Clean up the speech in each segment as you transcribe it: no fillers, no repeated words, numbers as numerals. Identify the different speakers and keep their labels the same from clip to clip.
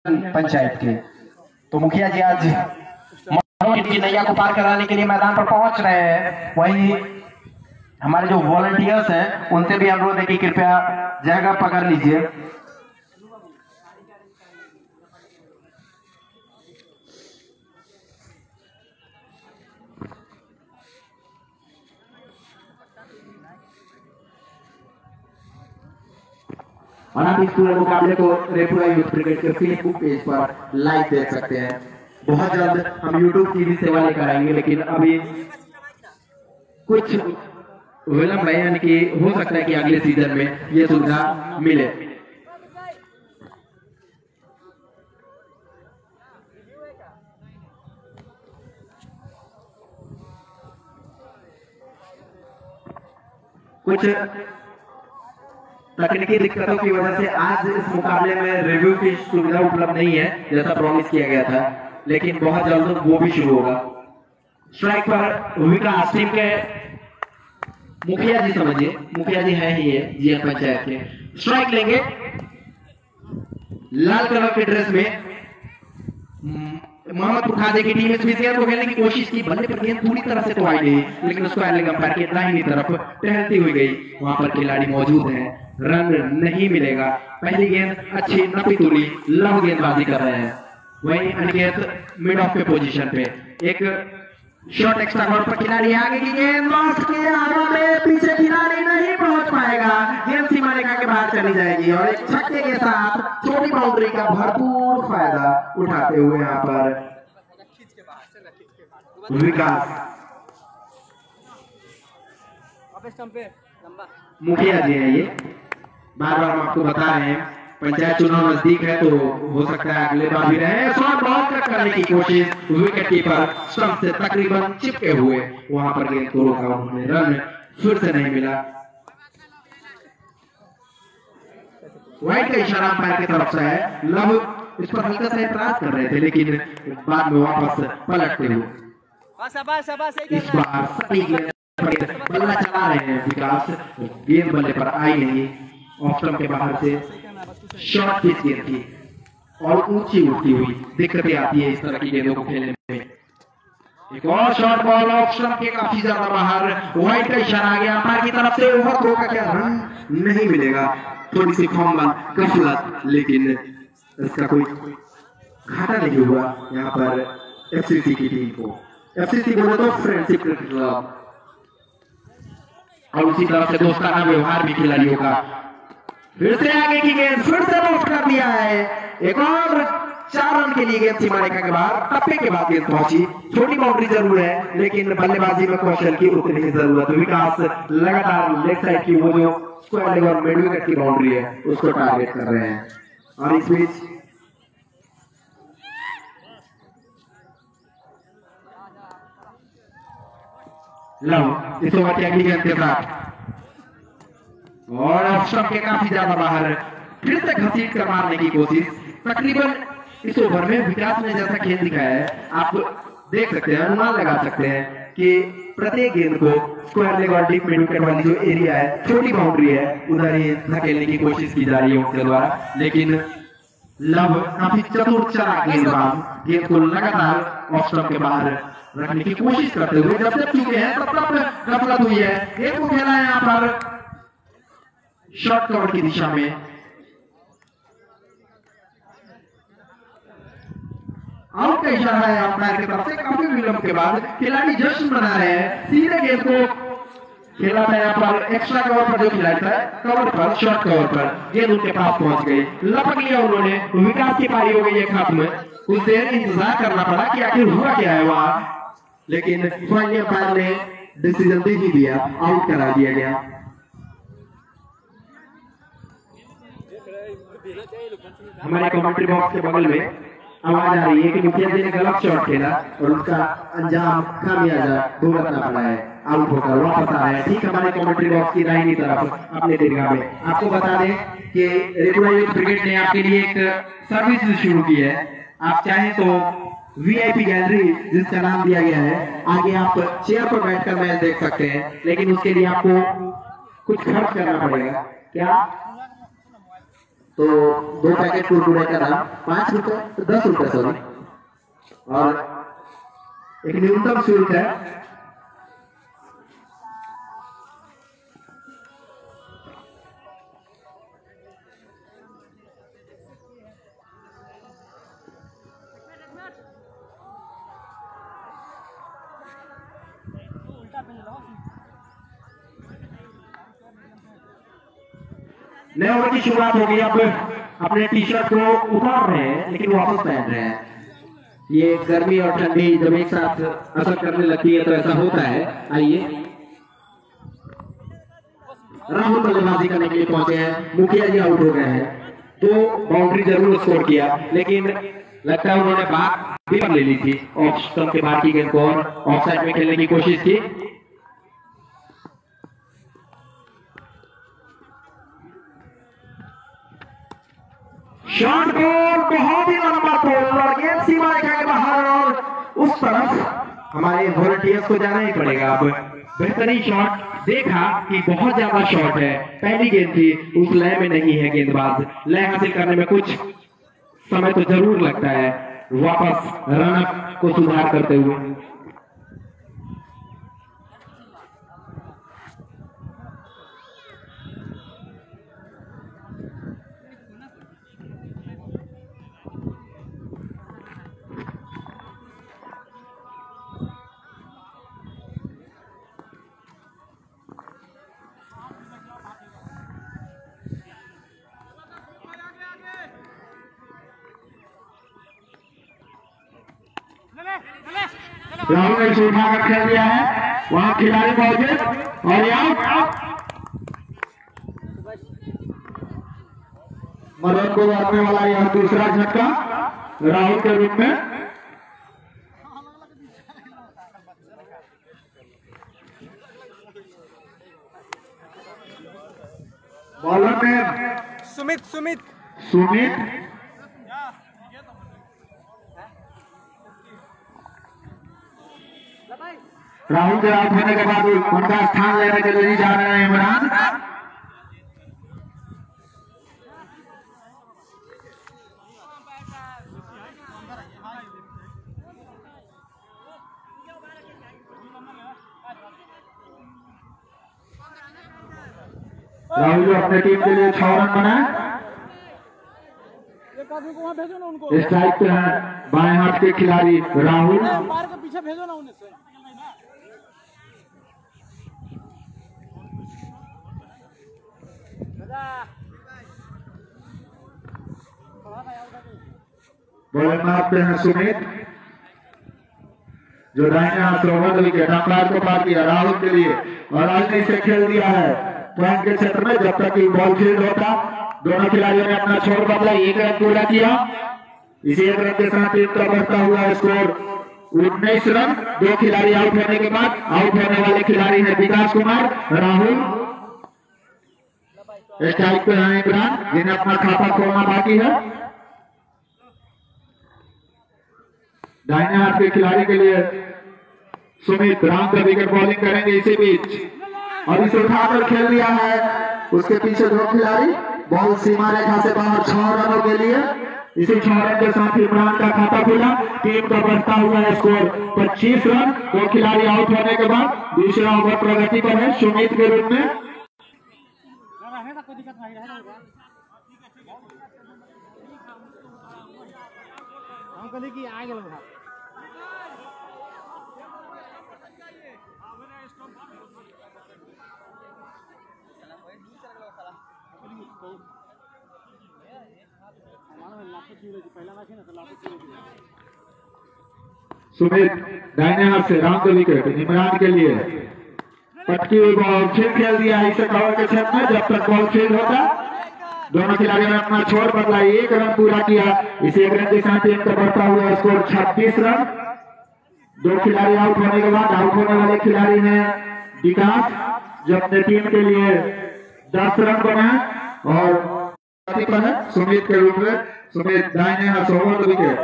Speaker 1: पंचायत के। तो मुखिया जी आज की नैया को पार कराने के लिए मैदान पर पहुंच रहे हैं। वहीं हमारे जो वॉलंटियर्स हैं उनसे भी अनुरोध है कि कृपया जगह पकड़ लीजिए। और आप इस पूरे मुकाबले को रेपुरा यूथ क्रिकेट के फेसबुक पेज पर लाइव देख सकते हैं। बहुत जल्द हम यूट्यूब की भी सेवा लेकर आएंगे, लेकिन अभी कुछ विलंब है, यानी कि हो सकता है कि अगले सीजन में ये सुविधा मिले। कुछ तकनीकी दिक्कतों की वजह से आज इस मुकाबले में रिव्यू की सुविधा उपलब्ध नहीं है जैसा प्रॉमिस किया गया था, लेकिन बहुत जल्द वो भी शुरू होगा। स्ट्राइक पर विकास टीम के मुखिया जी, समझिए मुखिया जी है ही है जीएन पंचायत के। स्ट्राइक लेंगे लाल कलर के ड्रेस में मोहम्मदपुर खादे की टीम इस गेंद को खेलने की कोशिश की। बल्ले पर गेंद पूरी तरह से तो आई नहीं, लेकिन उसको अंपायर की दाहिनी तरफ टहलती हुई गई। वहां पर खिलाड़ी मौजूद हैं, रन नहीं मिलेगा। पहली गेंद अच्छी नपी तुली लव गेंदबाजी कर रहे हैं। वहीं अनिकेत मिड ऑफ के पोजीशन पे एक शॉट एक्स्ट्रा कॉर्नर पर खिलाड़ी आगे की गेंद लॉस्ट किया हवा में, पीछे खिलाड़ी नहीं पहुंच पाएगा। गेंद सीमा रेखा के बाहर चली जाएगी और एक छक्के के साथ छोटी बाउंड्री का भरपूर फायदा उठाते हुए यहाँ पर विकास मुखिया जी है। ये बार बार हम आपको बता रहे हैं, पंचायत चुनाव नजदीक है तो हो सकता है अगले बार भी रहे। शॉट बॉल कट करने की कोशिश, विकेट कीपर स्टंप से तकरीबन चिपके हुए, वहां पर गेंद को रोका उन्होंने, रन फिर से नहीं मिला। वाइड का इशारा अंपायर की तरफ से है। लव इस पर हल्का सा एतराज कर रहे थे, लेकिन बाद में वापस पलटते हुए इस बार सटीक बल्ला चला रहे हैं विकास। गेंद बल्ले पर आई नहीं, ऑफ स्टंप के बाहर से शॉर्ट पिच गेंद थी और ऊंची उड़ती हुई। दिक्कतें आती है इस तरह की गेंदों को खेलने में। एक और शॉर्ट बॉल ऑफ स्टंप के काफी ज्यादा बाहर, वाइड का इशारा आ गया अंपायर की तरफ से। ओवर थ्रो का क्या रन नहीं मिलेगा। थोड़ी सी फॉर्म गफलत, लेकिन इसका कोई घाटा नहीं हुआ यहाँ पर एफसीसी की टीम को। एफसीसी बोले तो फ्रेंडशिप क्रिकेट क्लब, और उसी तरह से दोस्ताना व्यवहार भी खिलाड़ियों का। फिर से आगे की गेंद फिर से लॉस्ट कर दिया है। एक और 4 रन के लिए गेंद सीमा रेखा के बाहर, टप्पे के बाद गेंद पहुंची। छोटी बाउंड्री जरूर है, लेकिन बल्लेबाजी में कौशल की उतनी ही जरूरत। विकास लगातार लेग साइड की वो जो स्क्वायर लेग और मिड विकेट की बाउंड्री है उसको टारगेट कर रहे हैं। और इस बीच लव इस ओवर की अगली गेंद के साथ और ऑफ स्टंप के काफी ज्यादा बाहर, फिर से घसीट कर मारने की कोशिश। तकरीबन इस ओवर में विकास ने जैसा खेल दिखाया है, आप देख सकते हैं, अनुमान लगा सकते हैं कि प्रत्येक गेंद को स्क्वायर लेग और डीप मिड विकेट वाली जो एरिया है, छोटी बाउंड्री है, उधर ही धकेलने की कोशिश की जा रही है उनके द्वारा। लेकिन लव काफी चतुर चालाक गेंदबाज गेंद को लगातार ऑफ स्टंप के बाहर रखने की कोशिश करते हुए जब तक चुके हैं तब तक गफलत हुई है। गेंद को खेला है यहाँ पर शॉर्ट कवर की दिशा में। आउट का इशारा है अंपायर की तरफ से। काफी विलंब के बाद खिलाड़ी जश्न मना रहे हैं। सीधे गेंद को खेला था यहाँ पर एक्स्ट्रा कवर पर, जो खिलाड़ी था कवर पर, शॉर्ट कवर पर गेंद उनके पास पहुंच गई, लपक लिया उन्होंने। विकास की पारी हो गई है खत्म। कुछ देर इंतजार करना पड़ा कि आखिर हुआ क्या है वहां, लेकिन फाइनली अंपायर ने डिसीजन दे ही दिया, आउट करा दिया गया। हमारे कमेंट्री बॉक्स के बगल में आवाज आ रही है कि मुखिया जी ने गलत शॉट खेला और उसका अंजाम खामियाजा भुगतना पड़ा है, आउट होकर वापस आ रहा है। ठीक हमारे कमेंट्री बॉक्स की दाहिनी तरफ अपने दीर्घा में। आपको बता दें कि रेपुरा यूथ क्रिकेट ने आपके लिए एक सर्विस शुरू की है। आप चाहें तो वीआईपी गैलरी जिसका नाम दिया गया है, आगे आप चेयर पर बैठकर मैच देख सकते हैं, लेकिन उसके लिए आपको कुछ खर्च करना पड़ेगा। क्या तो 2 पैकेट कुरकुरे का दाम 5 रुपए, 10 रुपए सॉरी, और एक न्यूनतम शुल्क है नए ओवर की शुरुआत हो गई। अब अपने टी शर्ट को उतार रहे हैं लेकिन वापस पहन रहे हैं। ये गर्मी और ठंडी जब एक साथ असर करने लगती है तो ऐसा होता है। आइए, राहुल बल्लेबाजी करने के लिए पहुंचे हैं। मुखिया जी आउट हो गए हैं। 2 बाउंड्री जरूर स्कोर किया लेकिन लगता है उन्होंने बात भी ले ली थी। ऑफ स्टंप के बाहर की गेंद को और ऑफ साइड में खेलने की कोशिश की। शॉट बॉल बहुत ही लंबा बॉल और गेंद सीमा रेखा के बाहर, और उस तरफ हमारे वॉलंटियर्स को जाना ही पड़ेगा। अब बेहतरीन शॉट देखा कि बहुत ज्यादा शॉट है। पहली गेंद थी, उस लय में नहीं है गेंदबाज। लय हासिल करने में कुछ समय तो जरूर लगता है। वापस रनअप को सुधार करते हुए राहुल ने इसे उठाकर खेल दिया है। वहां खिलाड़ी मौजूद और आउट। मदन को मारने वाला यह दूसरा झटका राहुल के रूप में। बॉलर में सुमित राहुल के आउट होने के बाद उनका स्थान लेने के लिए जा रहे हैं इमरान। राहुल जो अपने टीम के लिए 6 रन बनाए। स्ट्राइक पे है बाएं हाथ के खिलाड़ी राहुल। पीछे भेजो ना उन्हें। बॉलिंग मारते हैं सुमित जो दाहिने हाथ से ओवर विकेट अंपायर को पार किया राहुल के लिए, और आज ने इसे खेल दिया है पॉइंट के क्षेत्र में। जब तक कि बॉल फील्ड होता दोनों खिलाड़ियों ने अपना छोर बदला, 1 रन पूरा किया। इसी 1 रन के साथ टीम का बढ़ता हुआ स्कोर 19 रन। 2 खिलाड़ी आउट होने के बाद आउट होने वाले खिलाड़ी है विकास कुमार। राहुल स्ट्राइक पे है इमरान जिन्हें अपना खाता खोलना बाकी है। दाहिने हाथ के खिलाड़ी के लिए सुमित राम का विकेट बॉलिंग करेंगे इसी बीच, और इसे उठाकर खेल दिया है। उसके पीछे 2 खिलाड़ी, बॉल सीमा रेखा से बाहर 6 रनों के लिए। इसी 6 रन के साथ इमरान का खाता खुला। टीम का बढ़ता हुआ स्कोर 25 रन। 2 खिलाड़ी आउट होने के बाद दूसरा ओवर प्रगति पर है सुमित के रूप में। सुमित दाहिने हाथ से राम का विकेट इमरान के लिए। पटकी हुई बॉल फिर खेल दिया इसे कवर के क्षेत्र में। जब तक बॉल फील्ड होता दोनों खिलाड़ियों ने अपना छोर बदला, 1 रन पूरा किया। इसी 1 रन के साथ टीम का बढ़ता हुआ स्कोर 26 रन। 2 खिलाड़ी आउट होने के बाद आउट होने वाले खिलाड़ी हैं विकास जो अपने टीम के लिए 10 रन बनाए, और सुमित के रूप में। सुमित दाहिने हाथ से ओवर विकेट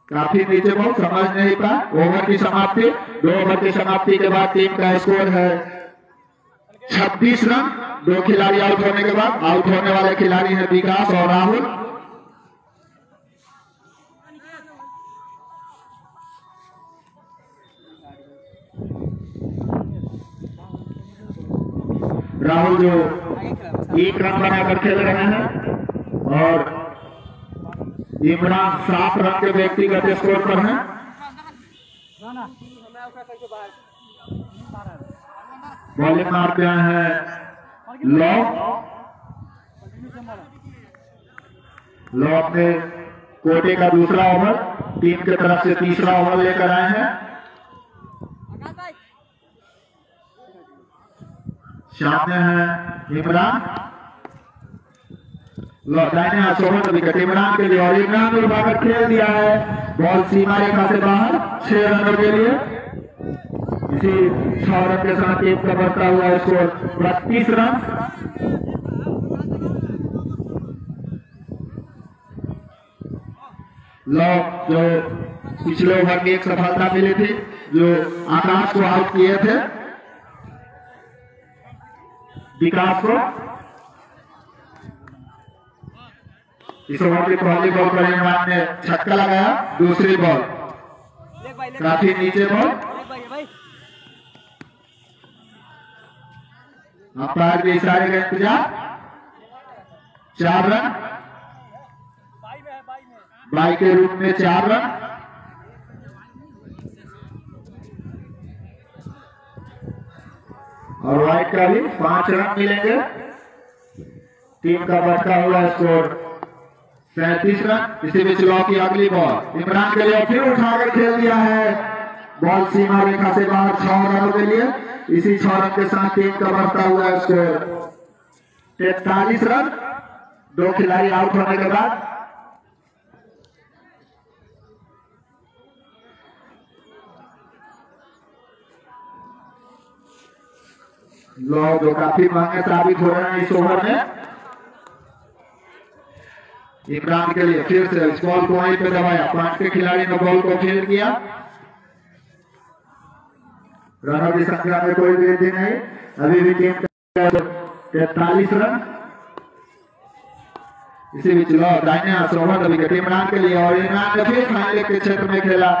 Speaker 1: काफी नीचे बॉल समझ नहीं पा। ओवर की समाप्ति, 2 ओवर की समाप्ति के बाद टीम का स्कोर है 26 रन। 2 खिलाड़ी आउट होने के बाद आउट होने वाले खिलाड़ी हैं विकास और राहुल। राहुल जो 1 रन बनाकर खेल रहे हैं और इमरान 7 रन के व्यक्तिगत स्कोर पर हैं। बॉलिंग मारते हैं लॉ अपने कोटे का दूसरा ओवर टीम की तरफ से तीसरा ओवर लेकर आए हैं। सामने है इमरान। दाहिने हाथ सोहर विकेट इमरान के लिए और इमरान ने उठाकर खेल दिया है। बॉल सीमा रेखा से बाहर 6 रनों के लिए। इसी 6 रन के साथ टीम का बढ़ता हुआ स्कोर 32 रन। जो पिछले ओवर में एक सफलता मिली थी, जो आकाश को आउट किए थे, विकास को। इस ओवर की पहली बॉल पर इमरान ने छक्का लगाया। दूसरी बॉल काफी नीचे बॉल। अंपायर के इशारे का इंतजार। 4 रन बाई के रूप में 4 रन। और वाइट का भी 5 रन मिलेंगे। टीम का बढ़ता हुआ स्कोर 37 रन। इसी बीच लॉ की अगली बॉल इमरान के लिए फिर उठाकर खेल दिया है। बॉल सीमा रेखा से बाहर 6 रनों के लिए। इसी 6 रन के साथ टीम का बढ़ता हुआ स्कोर 43 रन। 2 खिलाड़ी आउट होने के बाद लॉ जो काफी महंगे साबित हो रहे हैं इस ओवर में। इमरान के लिए फिर से इस बॉल को वहीं पे दबाया। 5 के खिलाड़ी ने बॉल को फील्ड किया। रनों की संख्या में कोई वृद्धि नहीं। अभी भी टीम का 43 रन। इसी बीच लॉ दाहिने हाथ ओवर विकेट इमरान के लिए और इमरान ने फिर फाइनल के क्षेत्र में खेला।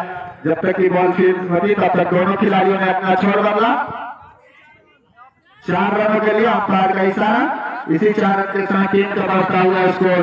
Speaker 1: जब तक की बॉल फील्ड होती तब तक दोनों खिलाड़ियों ने अपना छोड़ बदला। 4 रनों के लिए अंपायर का इशारा। इसी 4 रन के साथ टीम का बढ़ता हुआ स्कोर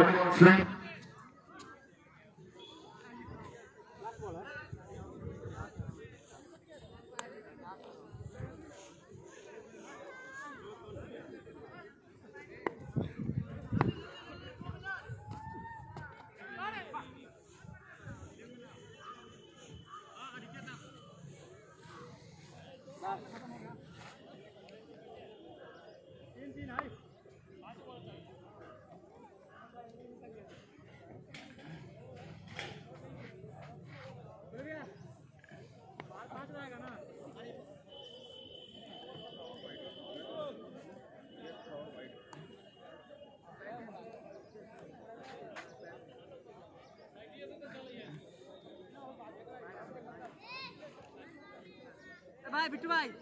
Speaker 2: भाई बिट्टू भाई
Speaker 3: तुम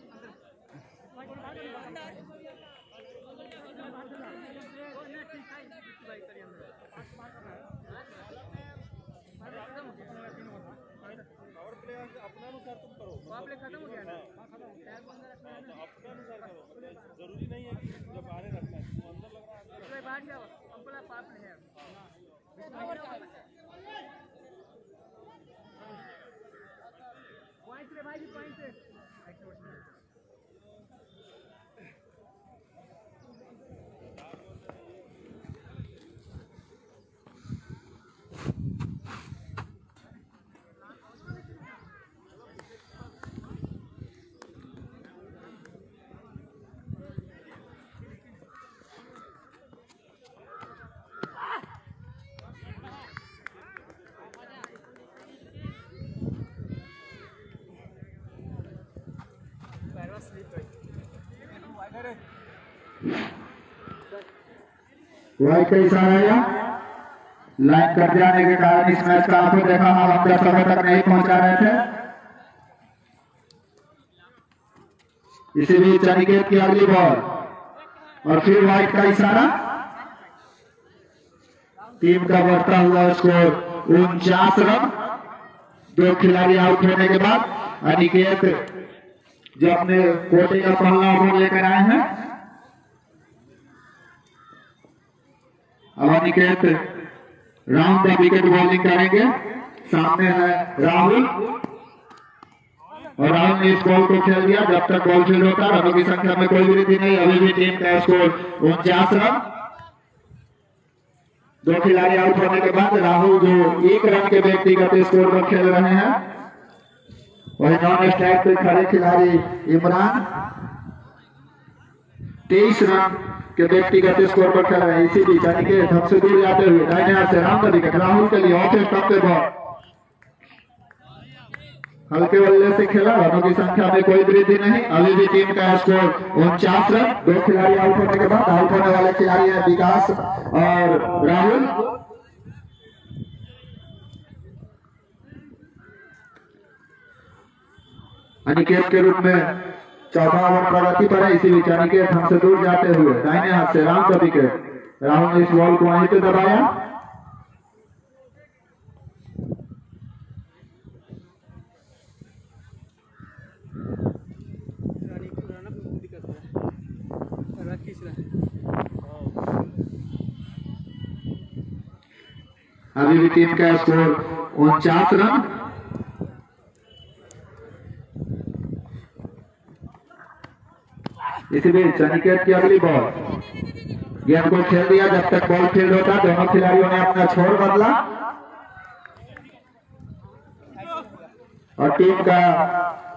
Speaker 3: करो
Speaker 2: खत्म हो गया ना।
Speaker 3: अपने अनुसार करो। जरूरी नहीं है कि जब बाहर रखना है तो अंदर लग रहा है
Speaker 2: बाहर जाओ हमको पाप नहीं है। पॉइंट रे भाई पॉइंट रे।
Speaker 1: वाइट का इशारा लाइन कट जाने के कारण इस मैच का आपको देखा हम अपने समय तक नहीं पहुंचा रहे थे। इसी बीच अनिकेत की अगली बॉल और फिर व्हाइट का इशारा। टीम का बढ़ता हुआ स्कोर 49 रन। 2 खिलाड़ी आउट होने के बाद अनिकेत जो अपने कोटे का पहला ओवर लेकर आए हैं, अब Aniket round the wicket bowling करेंगे। सामने है राहुल और राहुल ने इस बॉल को खेल दिया। जब तक बॉल फील्ड होता है रनों की संख्या में कोई वृद्धि नहीं। अभी भी टीम का स्कोर 49 रन। 2 खिलाड़ी आउट होने के बाद राहुल जो 1 रन के व्यक्तिगत स्कोर पर खेल रहे हैं, वही नॉन स्ट्राइक पे खड़े खिलाड़ी इमरान 23 रन के व्यक्तिगत स्कोर पर खेल रहे हैं। इसी बीच अनिकेत हमसे दूर जाते हुए दाहिने हाथ से राउंड द विकेट राहुल के लिए ऑफ स्टंप पे बॉल हल्के बल्ले से खेला। रनों की संख्या में कोई वृद्धि नहीं। अभी भी टीम का स्कोर 49 रन। 2 खिलाड़ी आउट होने के बाद आउट होने वाले खिलाड़ी हैं विकास और राहुल। अनिकेत के रूप में 14 ओवर प्रगति पर है। इसी बीच अनिकेत हमसे दूर जाते हुए दाहिने हाथ से राउंड द विकेट राहुल ने इस बॉल को वहीं पे दबाया। अभी भी टीम का स्कोर 49 रन। इसी बीच अनिकेत की अगली बॉल गेंद को खेल दिया। जब तक बॉल फील्ड होता दोनों खिलाड़ियों ने अपना छोर बदला और टीम का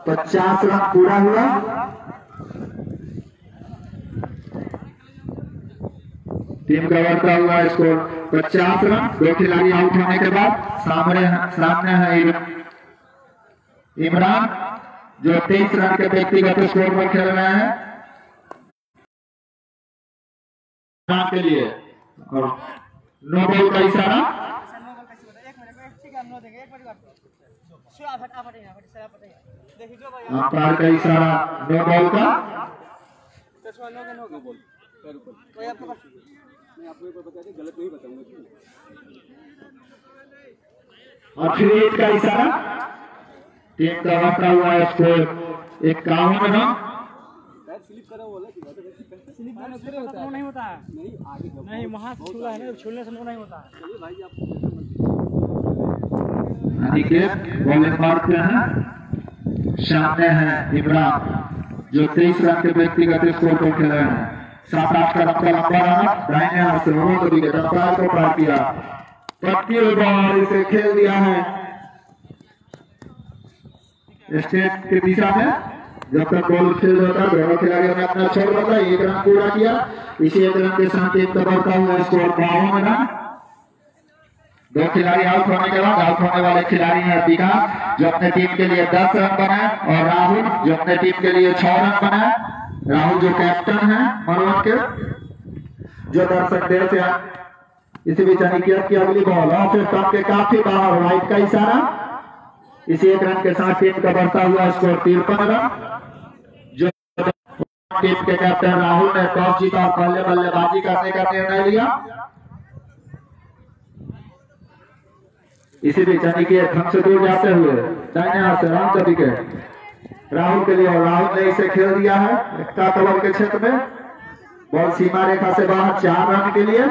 Speaker 1: 50 रन पूरा हुआ। टीम का बढ़ता हुआ स्कोर 50 रन। 2 खिलाड़ी आउट होने के बाद सामने है इमरान जो 23 रन के व्यक्तिगत स्कोर पर खेल रहे हैं के लिए। और नो बॉल का इशारा। अंपायर का इशारा नो बॉल का। और फिर 1 का इशारा। टीम का बढ़ता हुआ स्कोर 51 रन।
Speaker 2: नहीं होता है नहीं वहाँ छूला है ना, छूलने से नहीं होता है।
Speaker 1: अनिकेत बॉलिंग मारते हैं। सामने है इमरान जो 23 रन के व्यक्तिगत स्कोर पर खेल रहे हैं। 7-8 का लंबा रन दाहिने हाथ से बहुत विकेट अंपायर को पार किया। पक्की बॉल इसे खेल दिया है स्टेट की दिशा में। जब तक बॉल फील्ड होता दोनों खिलाड़ियों ने अपना छोर बदला। 1 रन पूरा किया। इसी 1 रन के साथ टीम का बढ़ता हुआ स्कोर 52 रन। 2 खिलाड़ी आउट होने के बाद आउट होने वाले खिलाड़ी हैं विकास जो अपने टीम के लिए 10 रन बनाए और राहुल जो अपने टीम के लिए 6 रन बनाए। राहुल जो कैप्टन है मनोज के जो दर्शक देर से इसी बीच अनिकेत की अगली बॉल ऑफ स्टंप के काफी बाहर व्हाइट का इशारा। इसी 1 रन के साथ टीम का बढ़ता हुआ स्कोर 53 रन। जो टीम के कैप्टन राहुल ने टॉस जीता और पहले बल्लेबाजी करने का निर्णय लिया। इसी बीच अनिकेत हमसे दूर जाते हुए दाहिने हाथ से राउंड द विकेट राहुल के लिए और राहुल ने इसे खेल दिया है 1 ओवर के क्षेत्र में। बॉल सीमा रेखा से बाहर 4 रन के लिए।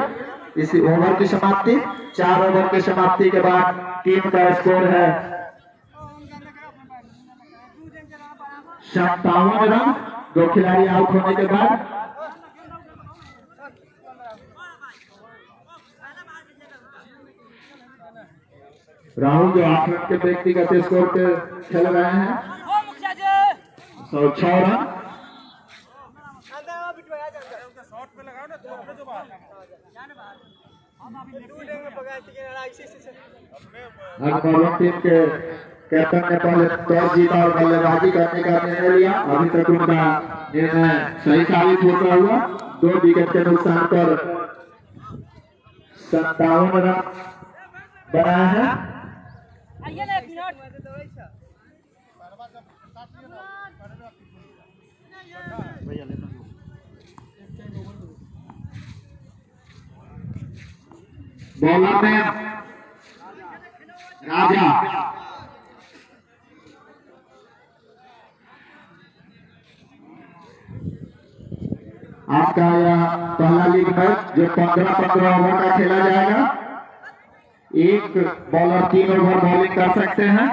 Speaker 1: इसी ओवर की समाप्ति 4 ओवर की समाप्ति के बाद टीम का स्कोर है 57 रन। 2 खिलाड़ी आउट होने के बाद राहुल जो 8 रन के व्यक्तिगत स्कोर पे खेल रहे हैं 106 रन। टीम के कैप्टन ने पहले टॉस जीता और बल्लेबाजी करने का निर्णय लिया। अभी तक उनका निर्णय सही साबित होता हुआ 2 विकेट के नुकसान पर 57 रन बनाया है। बॉलर में राजा। आपका यह पहला लीग मैच जो 15-15 ओवर का खेला जाएगा। एक बॉलर 3 ओवर बॉलिंग कर सकते हैं।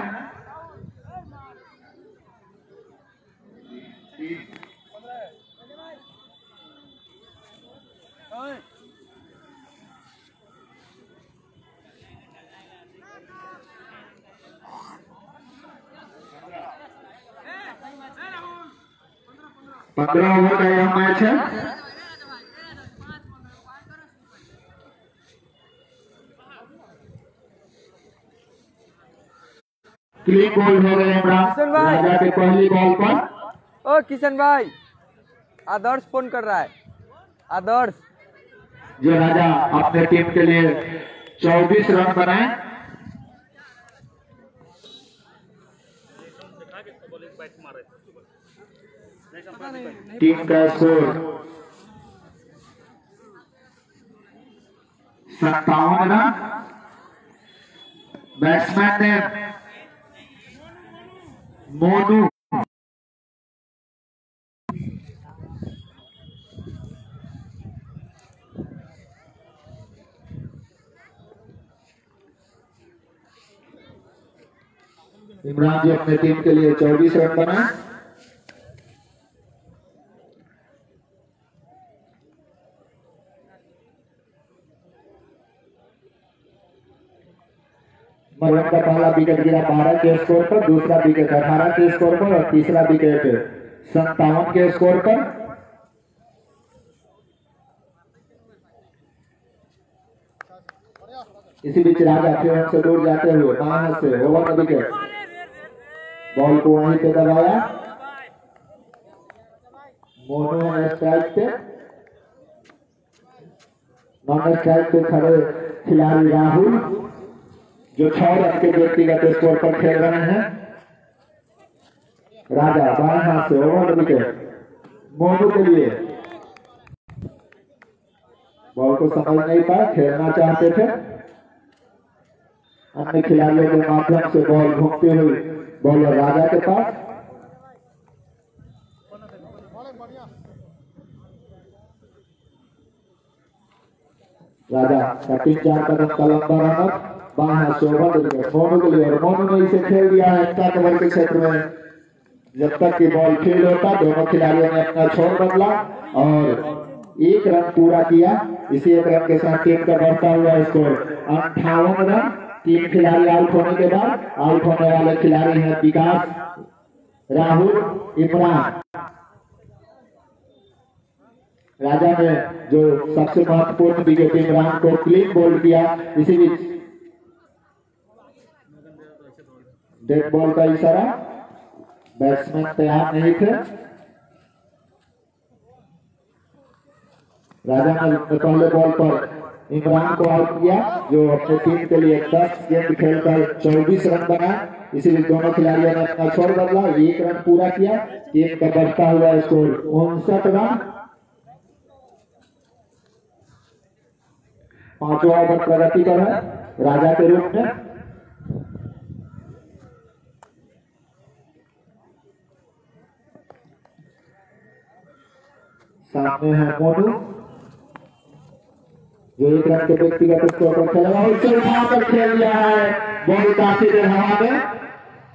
Speaker 1: पंद्रह ओवर का यह मैच है। क्लीन बॉल हो गए इमरान राजा के पहली बॉल पर।
Speaker 4: ओ किशन भाई, आदर्श फोन कर रहा है। आदर्श
Speaker 1: जो राजा अपने टीम के लिए 24 रन बनाए। टीम का स्कोर 57 रन। बैट्समैन ने मोनू इमरान जी अपने टीम के लिए 24 रन बनाए। मरवन का पहला विकेट गिरा 12 के स्कोर पर, दूसरा विकेट 18 के स्कोर पर और तीसरा विकेट 57 के स्कोर पर। इसी बीच राजा फिर से दूर जाते हुए बाहर से ओवर विकेट, बॉल को वहीं पे दबाया। मोनू ने स्ट्राइक पे, नॉन स्ट्राइक पे खड़े खिलाड़ी राहुल जो 6 रन के व्यक्तिगत स्कोर पर खेल रहे हैं। राजा बाएं हाथ से ओवर विकेट मोनू के लिए। बॉल को समझ नहीं पाए, खेलना चाहते थे। अन्य खिलाड़ियों के माध्यम से बॉल घूमते हुए बॉलर राजा के पास। राजा का 3-4 कदम का लंबा रनर बाहर से ओवर विकेट मोनू के लिए। और मोनू ने इसे खेल दिया है एक्स्ट्रा कवर के क्षेत्र में। जब तक कि बॉल फील्ड होता, दोनों खिलाड़ियों ने अपना छोर बदला और 1 रन पूरा किया। इसी 1 रन के साथ टीम का बढ़ता हुआ स्कोर 58 रन। 3 खिलाड़ी आउट होने के बाद आउट होने वाले खिलाड़ी हैं विकास, राहुल, इमरान। राजा ने जो सबसे महत्वपूर्ण विकेट इमरान को क्लीन बोल्ड किया। इसी बीच डेड बॉल का इशारा, बैट्समैन तैयार नहीं थे। राजा ने पहले बॉल पर इमरान को आउट किया जो अपने टीम के लिए 10 गेंद खेलकर 24 रन बना। इसी बीच दोनों खिलाड़ियों ने अपना छोर बदला, 1 रन पूरा किया। टीम का बढ़ता हुआ स्कोर 59 रन। 5वां ओवर प्रगति पर है राजा के रूप में। सामने है मोनू जो 1 रन के व्यक्तिगत स्कोर पर खेलेगा और उसे उठाकर खेल लिया है। बॉल काफी देर हवा में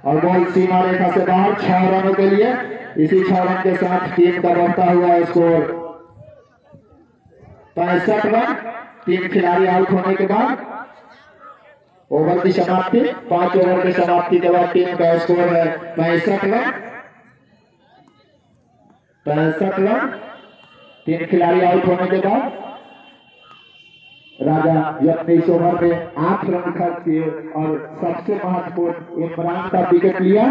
Speaker 1: और बॉल सीमा रेखा से बाहर 6 रनों के लिए। इसी 6 रन के साथ टीम का बढ़ता हुआ स्कोर 65 रन। 3 खिलाड़ी आउट होने के बाद ओवर की समाप्ति, 5 ओवर की समाप्ति के बाद टीम का स्कोर है 65 रन। 65 रन। 3 खिलाड़ी आउट होने के बाद राजा जो अपने इस ओवर में 8 रन खर्च किए और सबसे महत्वपूर्ण इमरान का विकेट लिया।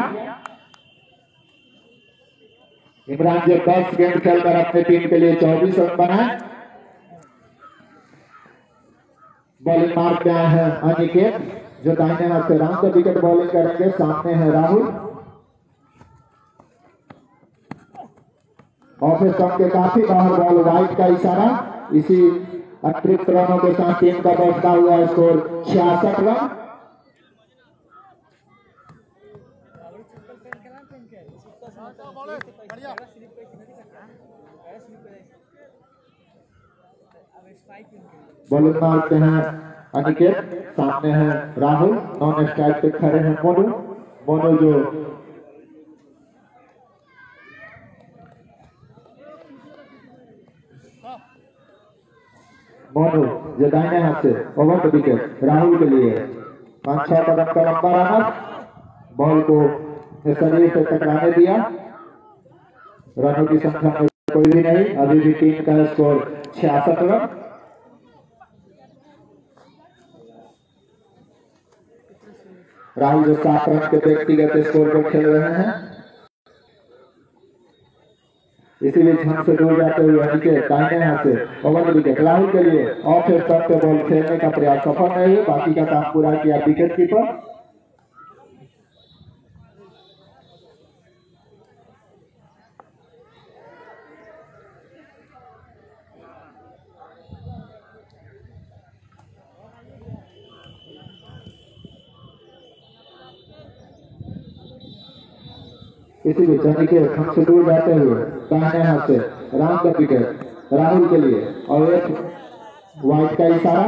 Speaker 1: इमरान जो 10 गेंद खेलकर अपने टीम के लिए 24 रन बनाए। बॉलिंग मार्क में आए हैं अनिकेत जो दाहिने हाथ से राउंड द विकेट बॉलिंग करेंगे। सामने है राहुल। ऑफ स्टंप के काफी बाहर बॉल, वाइड का इशारा। इसी अतिरिक्त रनों के साथ टीम का बढ़ता हुआ स्कोर 66 रन। बॉलिंग मारते हैं अनिकेत, सामने है राहुल, नॉन स्ट्राइक पे खड़े हैं मोनू जो दाहिने हाथ से ओवर द विकेट राहुल के लिए 5-6 कदम का लंबा रनर, बॉल को शरीर से टकराने दिया। रनों की संख्या में कोई भी नहीं, अभी भी टीम का स्कोर 66 रन। राहुल जो 7 रन के व्यक्तिगत स्कोर पर खेल रहे हैं। इसीलिए ध्यान से दूर जाते हुए अनिकेत दाहिने हाथ से ओवर द विकेट राहुल के लिए ऑफ स्टंप पे बॉल खेलने का प्रयास सफल नहीं है, बाकी का काम पूरा किया विकेट कीपर। इसीलिए अनिकेत हमसे दूर जाते हुए दाहिने हाथ से राउंड द विकेट राहुल के लिए और एक वाइड का इशारा।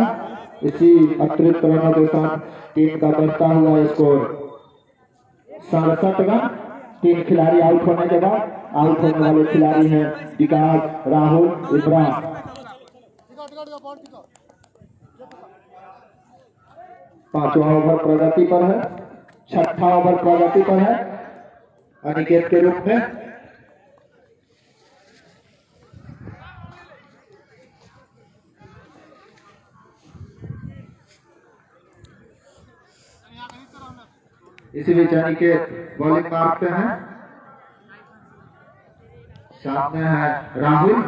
Speaker 1: इसी अतिरिक्त रनों के साथ टीम का बढ़ता हुआ स्कोर 67 रन। 3 खिलाड़ी आउट होने के बाद आउट होने वाले खिलाड़ी हैं विकास, राहुल, इमरान। 5वां ओवर प्रगति पर है, 6ठा ओवर प्रगति पर है अनिकेत के रूप में। इसी बीच अनिकेत बॉलिंग मारते हैं, सामने है राहुल।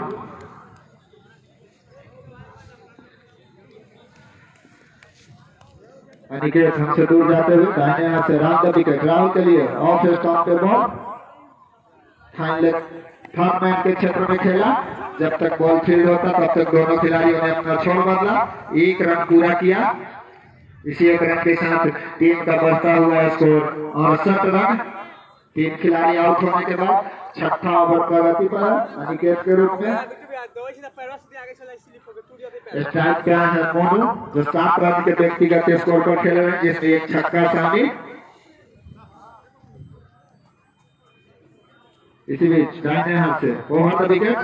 Speaker 1: अनिकेत हमसे दूर जाते हुए दाहिने हाथ से राउंड द विकेट राहुल के लिए ऑफ स्टंप पे बॉल। थर्ड मैन के क्षेत्र में खेला, जब तक बॉल फील्ड होता तब तक दोनों खिलाड़ियों ने अपना छोड़ बदला, 1 रन पूरा किया। इसी 1 रन के साथ टीम का बढ़ता हुआ स्कोर 68 रन। 3 खिलाड़ी आउट होने के बाद 6ठा ओवर प्रगति पर है अनिकेत के रूप में। स्ट्राइक क्या है मोनू जो 7 रन के व्यक्तिगत स्कोर पर खेल रहे हैं, जिसमें 1 छक्का शामिल। इसी बीच दाहिने हाथ से over the wicket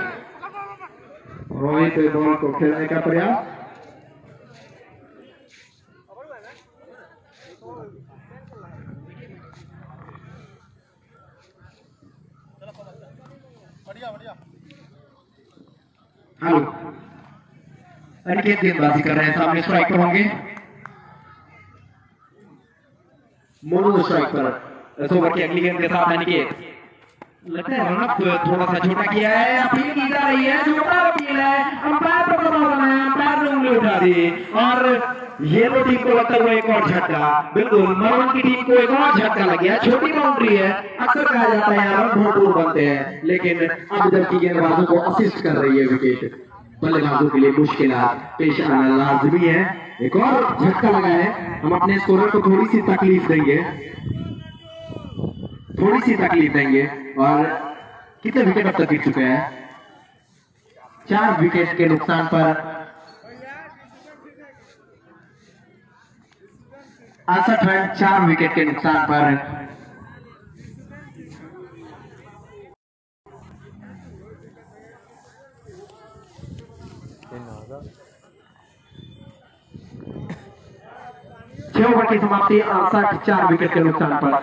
Speaker 1: Rohit ball को खेलने का प्रयास। हेलो अनिकेत गेंदबाजी कर रहे हैं, सामने स्ट्राइक पर होंगे मोनू स्ट्राइक पर। इस ओवर की अगली गेंद के साथ अनिकेत लगता है रनअप थोड़ा सा छोटा किया है, अपील की जा रही है, छोटा अपील है, अंपायर पर दबाव बना है, अंपायर ने उंगली उठा दी और ये तो टीम को लगता हुआ एक और झटका। बिल्कुल मरवन की टीम को एक और झटका लग गया। छोटी बाउंड्री है, अक्सर कहा जाता है यार भरपूर बनते हैं, लेकिन अब जबकि गेंदबाजों को असिस्ट कर रही है विकेट, बल्लेबाजों के लिए मुश्किलात पेश आना लाजमी है। एक और झटका लगा है, हम अपने स्कोरर को थोड़ी सी तकलीफ देंगे और कितने विकेट अब तक गिर चुके हैं? 4 विकेट के नुकसान पर 68 रन 4 विकेट के नुकसान पर। छह ओवर की समाप्ति 68 4 विकेट के नुकसान पर।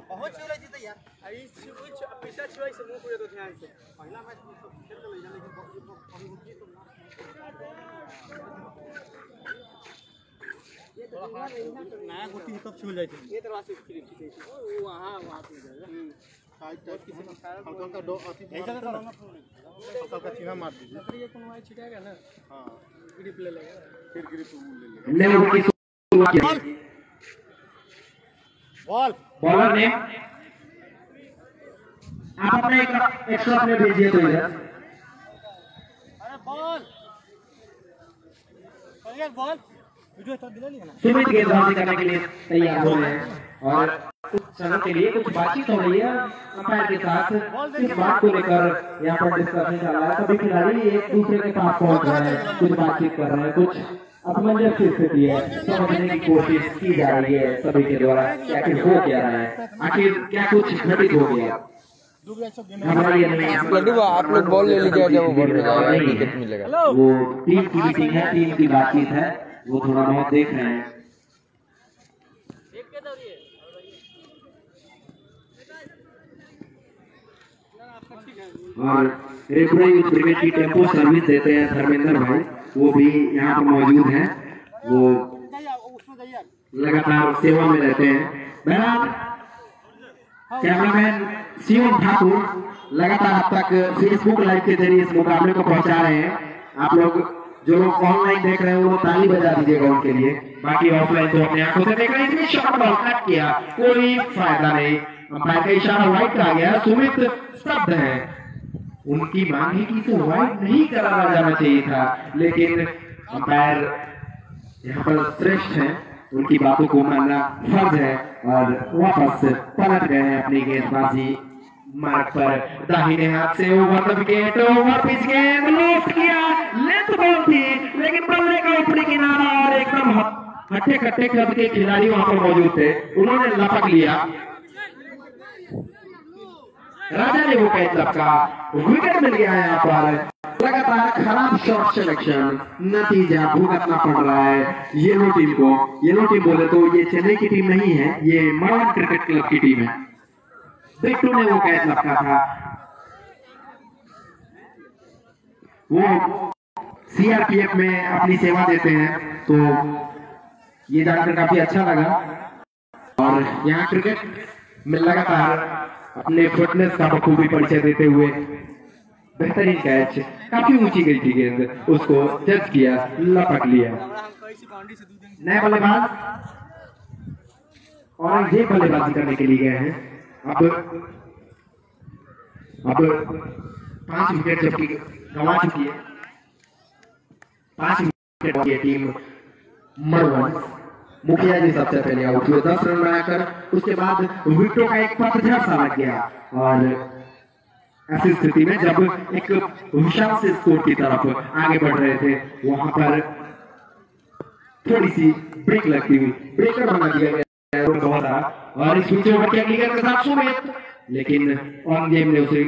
Speaker 2: बहुत छुआ जीते यार, अभी पैसा छुआ से मुंह पूरे तो ध्यान से पहला मैच खेल के ले जाने के तो नया गुटी तब छू जाए ये तरह से वो वहां पे जाएगा साइड टाइप किसी हल्का हल्का दो अति हल्का का चिन्ह मार दीजिए, ये कौन वाई छिटाएगा ना। हां ग्रिप ले लेगा, फिर ग्रिप ले लेगा। बॉल
Speaker 1: बॉलर ने आप अपना एक एक्स्ट्रा प्लेयर भेजिए तो इधर।
Speaker 2: अरे बॉल बॉल वीडियो तो दिला नहीं है ना।
Speaker 1: सुमित गेंदबाजी करने के लिए तैयार हो रहे हैं और कुछ समय के लिए कुछ बातचीत हो रही है अंपायर के साथ। इस बात को लेकर यहाँ पर डिस्कशन चल रहा है। सभी खिलाड़ी एक दूसरे के पास पहुंच रहे हैं, कुछ बातचीत कर रहे हैं, कुछ असमंजस की स्थिति है, समझने की कोशिश की जा रही है सभी के द्वारा कि आखिर हो क्या रहा है, आखिर क्या कुछ घटित हो गया।
Speaker 4: आप लोग बॉल ले लीजिए, जब वो बॉल में जाएगा विकेट मिलेगा।
Speaker 1: वो टीम की मीटिंग है, टीम की बातचीत है, वो थोड़ा बहुत देख रहे हैं। और रेफरी ब्रिगेड की टेम्पो सर्विस देते हैं धर्मेंद्र भाई, वो भी यहाँ पर मौजूद हैं। वो लगातार सेवा में रहते हैं। बहरहाल कैमरामैन शिवम ठाकुर लगातार अब तक फेसबुक लाइव के जरिए इस मुकाबले को पहुंचा रहे हैं। आप लोग जो लोग ऑनलाइन देख रहे हैं वो ताली बजा दीजिएगा उनके लिए, बाकी ऑफलाइन तो अपने आंखों से देख रहे हैं। इसमें शॉट बॉल कट किया, कोई फायदा नहीं, अंपायर का इशारा वाइड कहा गया। सुमित स्तब्ध है, उनकी मांग है कि इसे वाइड नहीं कराना जाना चाहिए था, लेकिन अंपायर यहाँ पर श्रेष्ठ है, उनकी बातों को मानना फर्ज है और वापस पलट गए हैं अपनी गेंदबाजी मार्ग पर। दाहिने हाथ से over the wicket, over pitch गेंद लॉस्ट किया, लेंथ बॉल थी लेकिन बल्ले का ऊपरी किनारा और एकदम हट्टे कट्टे कद के खिलाड़ी वहां पर मौजूद थे, उन्होंने लपक लिया। राजा ने वो कैच लपका, विकेट मिल गया है यहाँ पर। लगातार खराब शॉट सिलेक्शन, नतीजा भुगतना पड़ रहा है येलो टीम को। येलो टीम बोले तो ये चेन्नई की टीम नहीं है, ये मरवन क्रिकेट क्लब की टीम है। बिट्टू ने वो कैच लपका था, वो सीआरपीएफ में अपनी सेवा देते हैं, तो ये जानकर काफी अच्छा लगा। और यहाँ क्रिकेट में लगातार अपने फिटनेस का बखूबी परिचय देते हुए बेहतरीन कैच, काफी ऊंची गई थी गेंद, उसको जज किया, लपक लिया। नए बल्लेबाज और ये बल्लेबाजी करने के लिए गए हैं। अब 5 विकेट जबकि गंवा चुकी है, 5 विकेट की टीम मरवन। मुखिया जी सबसे पहले आउट हुए 10 रन बनाकर, उसके बाद विकेटों का एक पतझड़ सा लग गया और ऐसी स्थिति में जब एक विशाल से स्कोर की तरफ आगे बढ़ रहे थे, वहां पर थोड़ी सी ब्रेक लगती हुई, ब्रेकर बना दिया गया और इस बीच ओवर के अगली गेंद के साथ सुमित, लेकिन ऑन गेम ने उसे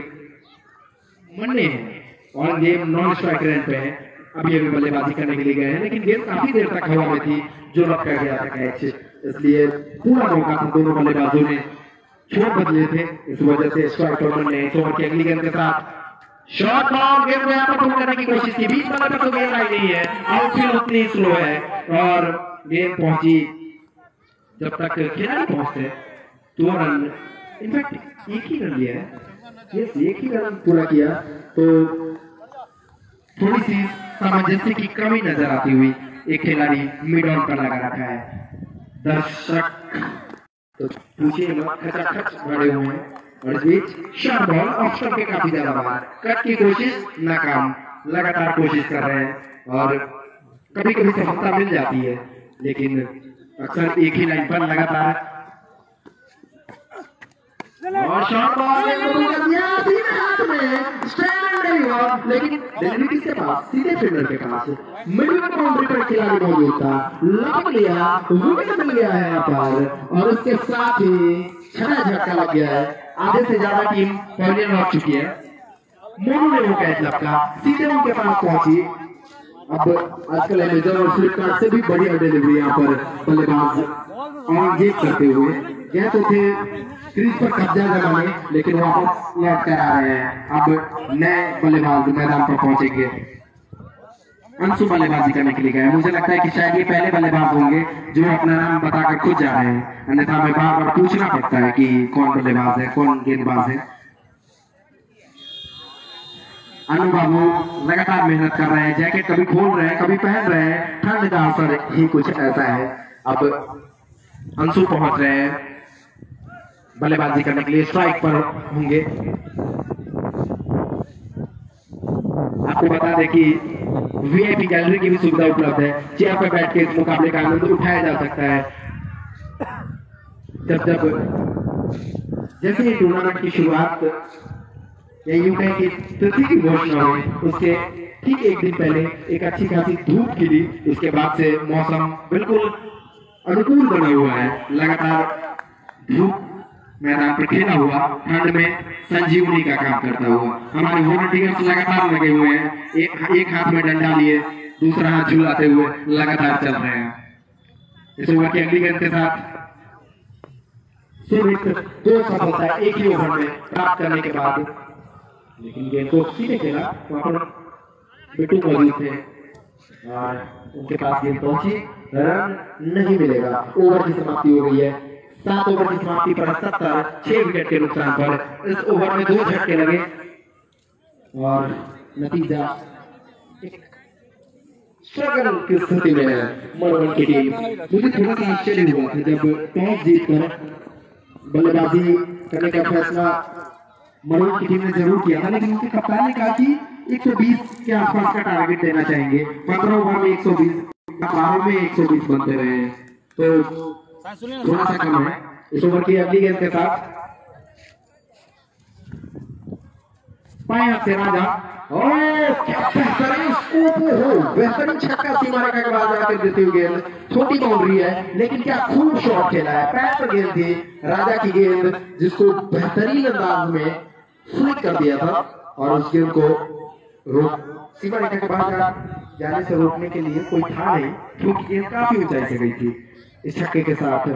Speaker 1: मन्ने हैं, on game non strike range पे है। अभी अभी बल्लेबाजी करने के लिए गए हैं, लेकिन गेंद काफी देर तक हवा में थी जो रखा गया था कैच, इसलिए पूरा मौका था दोनों बल्लेबाजों ने छोड़ बदले थे, इस वजह से स्ट्राइक ने इस ओवर की अगली गेंद के साथ शॉर्ट बॉल गेंद को यहाँ पर पुल करने की कोशिश की, बीच वाले पर तो गेंद आई नहीं है, आउटफील्ड उतनी स्लो है और गेंद पहुंची जब तक खिलाड़ी पहुंचते 2 रन, इनफैक्ट एक ही रन लिया है, एक ही रन पूरा किया, तो थोड़ी सी सामंजस्य की कमी नजर आती हुई एक खिलाड़ी मिड ऑन पर लगा रखा है। दर्शक तो पूछिए मत, खचाखच भरे हुए हैं और इस बीच शॉर्ट बॉल ऑफ स्टंप के काफी ज्यादा बार, कट की कोशिश नाकाम, लगातार कोशिश कर रहे हैं और कभी कभी सफलता मिल जाती है, लेकिन अक्सर एक ही लाइन पर लगातार। और शॉर्ट बॉल सीधे हाथ में, लेकिन डिलीवरी किसके पास, सीधे फील्डर के पास, मिडिल बाउंड्री पर खिलाड़ी मौजूद था, लपक लिया, विकेट मिल गया है यहाँ पर और उसके साथ ही छड़ा झटका लग गया है। आधे से ज्यादा टीम पहले लौट चुकी है। मोनू ने वो कैच लपका, सीधे उनके पास पहुंची। अब आजकल अमेजन और फ्लिपकार्ट से भी बढ़िया डिलीवरी यहाँ पर बल्लेबाज एंगेज करते हुए गए तो थे क्रीज पर कब्जा जमाने, लेकिन वापस लौट कर आ रहे हैं। अब नए बल्लेबाज मैदान पर पहुंचेंगे, अंशु बल्लेबाजी करने के लिए गए। मुझे लगता है कि शायद ये पहले बल्लेबाज होंगे जो अपना नाम बताकर खुद जा रहे हैं, अन्यथा हमें बार बार पूछना पड़ता है कि कौन बल्लेबाज है, कौन गेंदबाज है। अनु बाबू लगातार मेहनत कर रहे हैं, जैकेट कभी खोल रहे हैं, कभी पहन रहे हैं, ठंड का असर ही कुछ ऐसा है अब अंशु पहुंच रहे हैं बल्लेबाजी करने के लिए, स्ट्राइक पर होंगे। आपको बता दें कि वीआईपी गैलरी की भी सुविधा उपलब्ध है, चेयर पर बैठ के इस मुकाबले का आनंद उठाया जा सकता है। जब जैसे ही टूर्नामेंट की शुरुआत या यूं कहें कि तिथि की घोषणा हुई, उसके ठीक एक दिन पहले एक अच्छी खासी धूप खिली। इसके बाद से मौसम बिल्कुल अनुकूल बना हुआ है। लगातार धूप मैदान पर खेला हुआ ठंड में संजीवनी का काम करता हुआ। हमारे वॉलंटियर्स लगातार लगे हुए हैं, एक हाथ में डंडा लिए दूसरा हाथ झुलाते हुए लगातार चल रहे हैं। इस ओवर की अगली गेंद के साथ सुमित 2 सफलता एक ही ओवर में प्राप्त करने के बाद, लेकिन गेंद को सीधे खेला। वहां पर बिट्टू मौजूद थे और उनके पास गेंद पहुंची, रन नहीं मिलेगा। ओवर की समाप्ति हो गई है। 7 ओवर की समाप्ति पर 70, 6 विकेट के नुकसान पर इस ओवर में 2 झटके लगे और नतीजा स्ट्रगल की स्थिति में है मनोरन की टीम। मुझे थोड़ा सा आश्चर्य हुआ था जब टॉस जीतकर बल्लेबाजी करने का फैसला मनोरन की टीम ने जरूर किया था, लेकिन उनके कप्तान ने कहा कि 120 के आसपास का टारगेट देना चाहेंगे। 15 ओवर में 120, 12 में 120 बनते रहे हैं, तो थोड़ा सा कम है। इस ओवर की अगली गेंद के साथ पाया से राजा, क्या बेहतरीन स्कूप हो, बेहतरीन छक्का सीमा रेखा के बाद जाकर देती हुई गेंद। छोटी बाउंड्री है लेकिन क्या खूब शॉट खेला है। पैर पर गेंद थी, राजा की गेंद जिसको बेहतरीन अंदाज में फ्लिक कर दिया था और उस गेंद को सीमा रेखा के बाहर जाने से रोकने के लिए कोई था नहीं, क्योंकि गेंद काफी ऊंचाई से गई थी। इस छक्के के साथ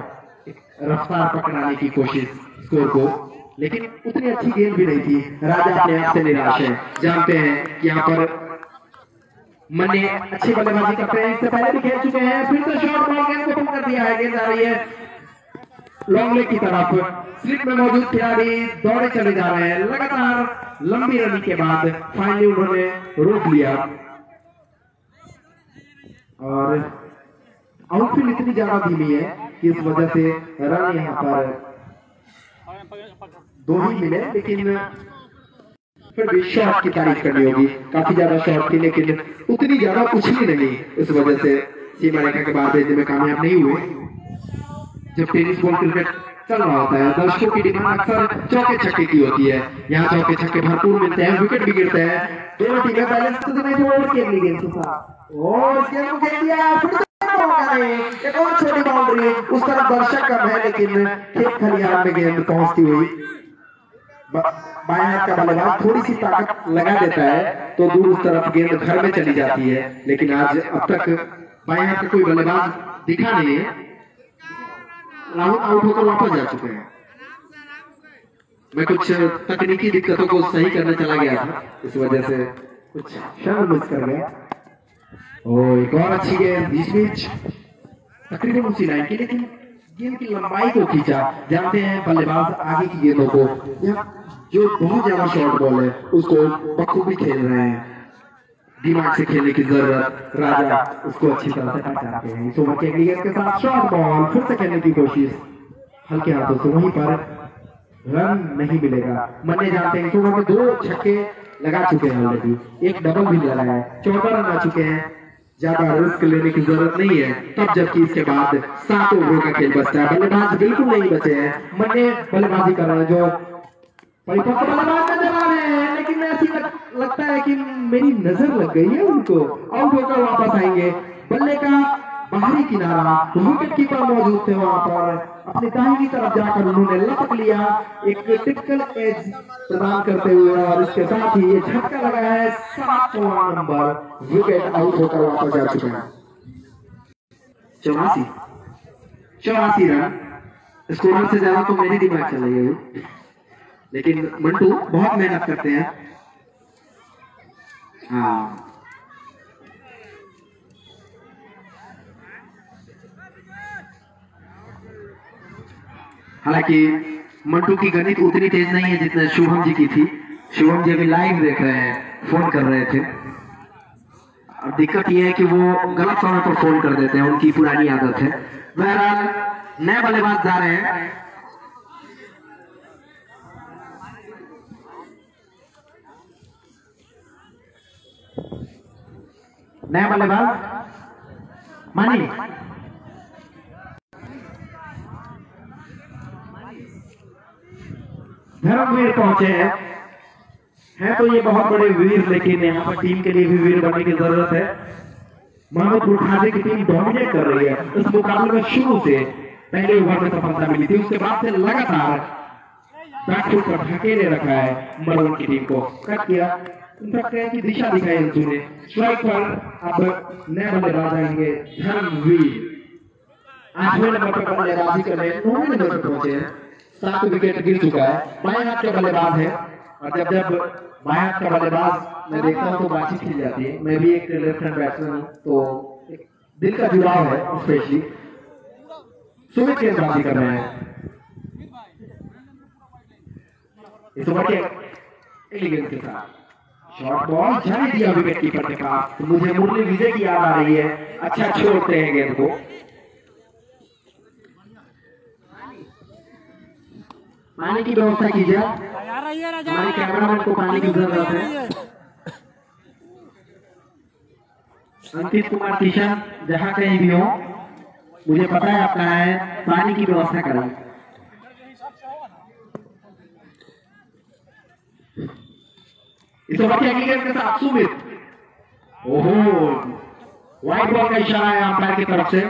Speaker 1: रफ्तार पकड़ाने की कोशिश स्कोर को, लेकिन उतनी अच्छी गेंद भी नहीं थी। राजा अपने आप से निराश है, जानते हैं कि यहाँ पर मन्ने अच्छी बल्लेबाजी करते हैं, इससे पहले भी खेल चुके हैं। फिर से शॉर्ट बॉल गेंद को कम कर दिया है। गेंद आ रही है लॉन्ग लेग की तरफ। स्लिप में मौजूद खिलाड़ी दौड़े चले जा रहे हैं। लगातार लंबी रनिंग के बाद फाइनली उन्होंने रोक लिया और आउटफील्ड इतनी ज्यादा धीमी है कि इस वजह से रन यहाँ पर 2 ही मिले, लेकिन फिर भी शॉट की तारीफ करनी होगी। काफी ज्यादा शॉट थी लेकिन उतनी ज्यादा उछली नहीं, इस वजह से सीमा रेखा के बाद भेजने में कामयाब नहीं हुए। जब टेनिस बॉल क्रिकेट चल रहा होता है, दर्शकों की डिमांड अक्सर चौके छक्के की होती है। यहाँ चौके छक्के भरपूर मिलते हैं, विकेट भी गिरते हैं। दोनों टीमें बैलेंस और खेल ली गेंद के साथ और गेंद को खेल दिया। एक और छोटी बाउंड्री, उस तरफ दर्शक कम है लेकिन खेत खलिहान में गेंद पहुंचती हुई बाएं हाथ का बल्लेबाज थोड़ी सी ताकत लगा देता है तो दूर उस तरफ गेंद घर में चली जाती है, लेकिन आज अब तक बाएं हाथ का कोई बल्लेबाज दिखा नहीं है। राहुल आउट होकर वापस जा चुके हैं। मैं कुछ तकनीकी दिक्कतों को सही करने चला गया था, इस वजह से कुछ क्षण मिस कर गया। एक और अच्छी गेंद बीच बीच तकरीबन उसी लाइन की, लेकिन गेंद की लंबाई को खींचा। जानते हैं बल्लेबाज आगे की गेंदों को जो बहुत ज्यादा शॉर्ट बॉल है उसको बखूबी खेल रहे हैं। दिमाग से खेलने की जरूरत, राजा उसको अच्छी तरह से पहचानते हैं। इस ओवर की अगली गेंद के साथ शॉर्ट बॉल, फिर से खेलने की कोशिश हल्के हाथों से, वहीं पर रन नहीं मिलेगा। मन्ने जानते हैं इस ओवर में 2 छक्के लगा चुके हैं ऑलरेडी, एक डबल भी लगा है, 14 रन आ चुके हैं। ज्यादा रिस्क लेने की जरूरत नहीं है, तब जबकि इसके बाद 7 ओवर का खेल बचता है। बल्लेबाज बिल्कुल नहीं बचे हैं। मन्ने बल्लेबाजी कर रहे हैं, जो परिपक्व बल्लेबाज नजर आ रहे हैं, लेकिन ऐसी लगता है कि मेरी नजर लग गई है उनको। आउट होकर वापस आएंगे। बल्ले का बाहरी किनारा, विकेट कीपर मौजूद थे वहां पर। अपनी दाहिनी तरफ जाकर उन्होंने लपक लिया, एक टिपिकल एज प्रदान करते हुए, और इसके साथ ही ये झटका लगा है 7वां नंबर। विकेट आउट होकर वापस जा चुके हैं। 84 रन। स्कोर से ज्यादा तो मेरी दिमाग चला गई, लेकिन मंटू बहुत मेहनत करते हैं। हाँ, हालांकि मंटू की गणित उतनी तेज नहीं है जितना शुभम जी की थी। शुभम जी अभी लाइव देख रहे हैं, फोन कर रहे थे। अब दिक्कत ये है कि वो गलत समय पर फोन कर देते हैं, उनकी पुरानी आदत है। बहरहाल नए बल्लेबाज जा रहे हैं। नया बल्लेबाज मानी धर्मवीर पहुंचे हैं तो ये बहुत बड़े वीर, लेकिन यहाँ पर टीम के लिए भी वीर बनने की जरूरत है। मोहम्मदपुर खाजे की टीम डोमिनेट कर रही है इस मुकाबले में। शुरू से पहले ओवर में सफलता मिली थी, उसके बाद से लगातार बैटफुट पर ढकेले रखा है मरवन की टीम को। कट किया, इनफैक्ट की दिशा दिखाई अंशु ने। स्ट्राइक पर अब नए बल्लेबाज आएंगे धर्मवीर। 8वें नंबर पर बल्लेबाजी करने 9वें नंबर पर पहुंचे हैं। 7 विकेट गिर चुका है। बाएं हाथ का बल्लेबाज है और जब बाएं हाथ का बल्लेबाज मैं देखता हूँ तो बातचीत खिल जाती है। मैं भी एक लेफ्ट हैंड बैट्समैन हूँ तो दिल का जुड़ाव है। स्पेशली सुमित गेंदबाजी कर रहे हैं इस ओवर के गेंद के साथ। शॉर्ट बॉल जाने दिया विकेट कीपर के पास। तो मुझे मुरली विजय की याद आ रही है। अच्छा छोड़ते हैं गेंद को। पानी की व्यवस्था कीजिए, हमारे कैमरामैन को पानी की जरूरत है। अंकित कुमार किशन जहां कहीं भी हो, मुझे पता है आप कहाँ है, पानी की व्यवस्था करें। इस ओवर की अगली गेंद के साथ सुमित, ओहो व्हाइट बॉल का इशारा है अंपायर की तरफ से।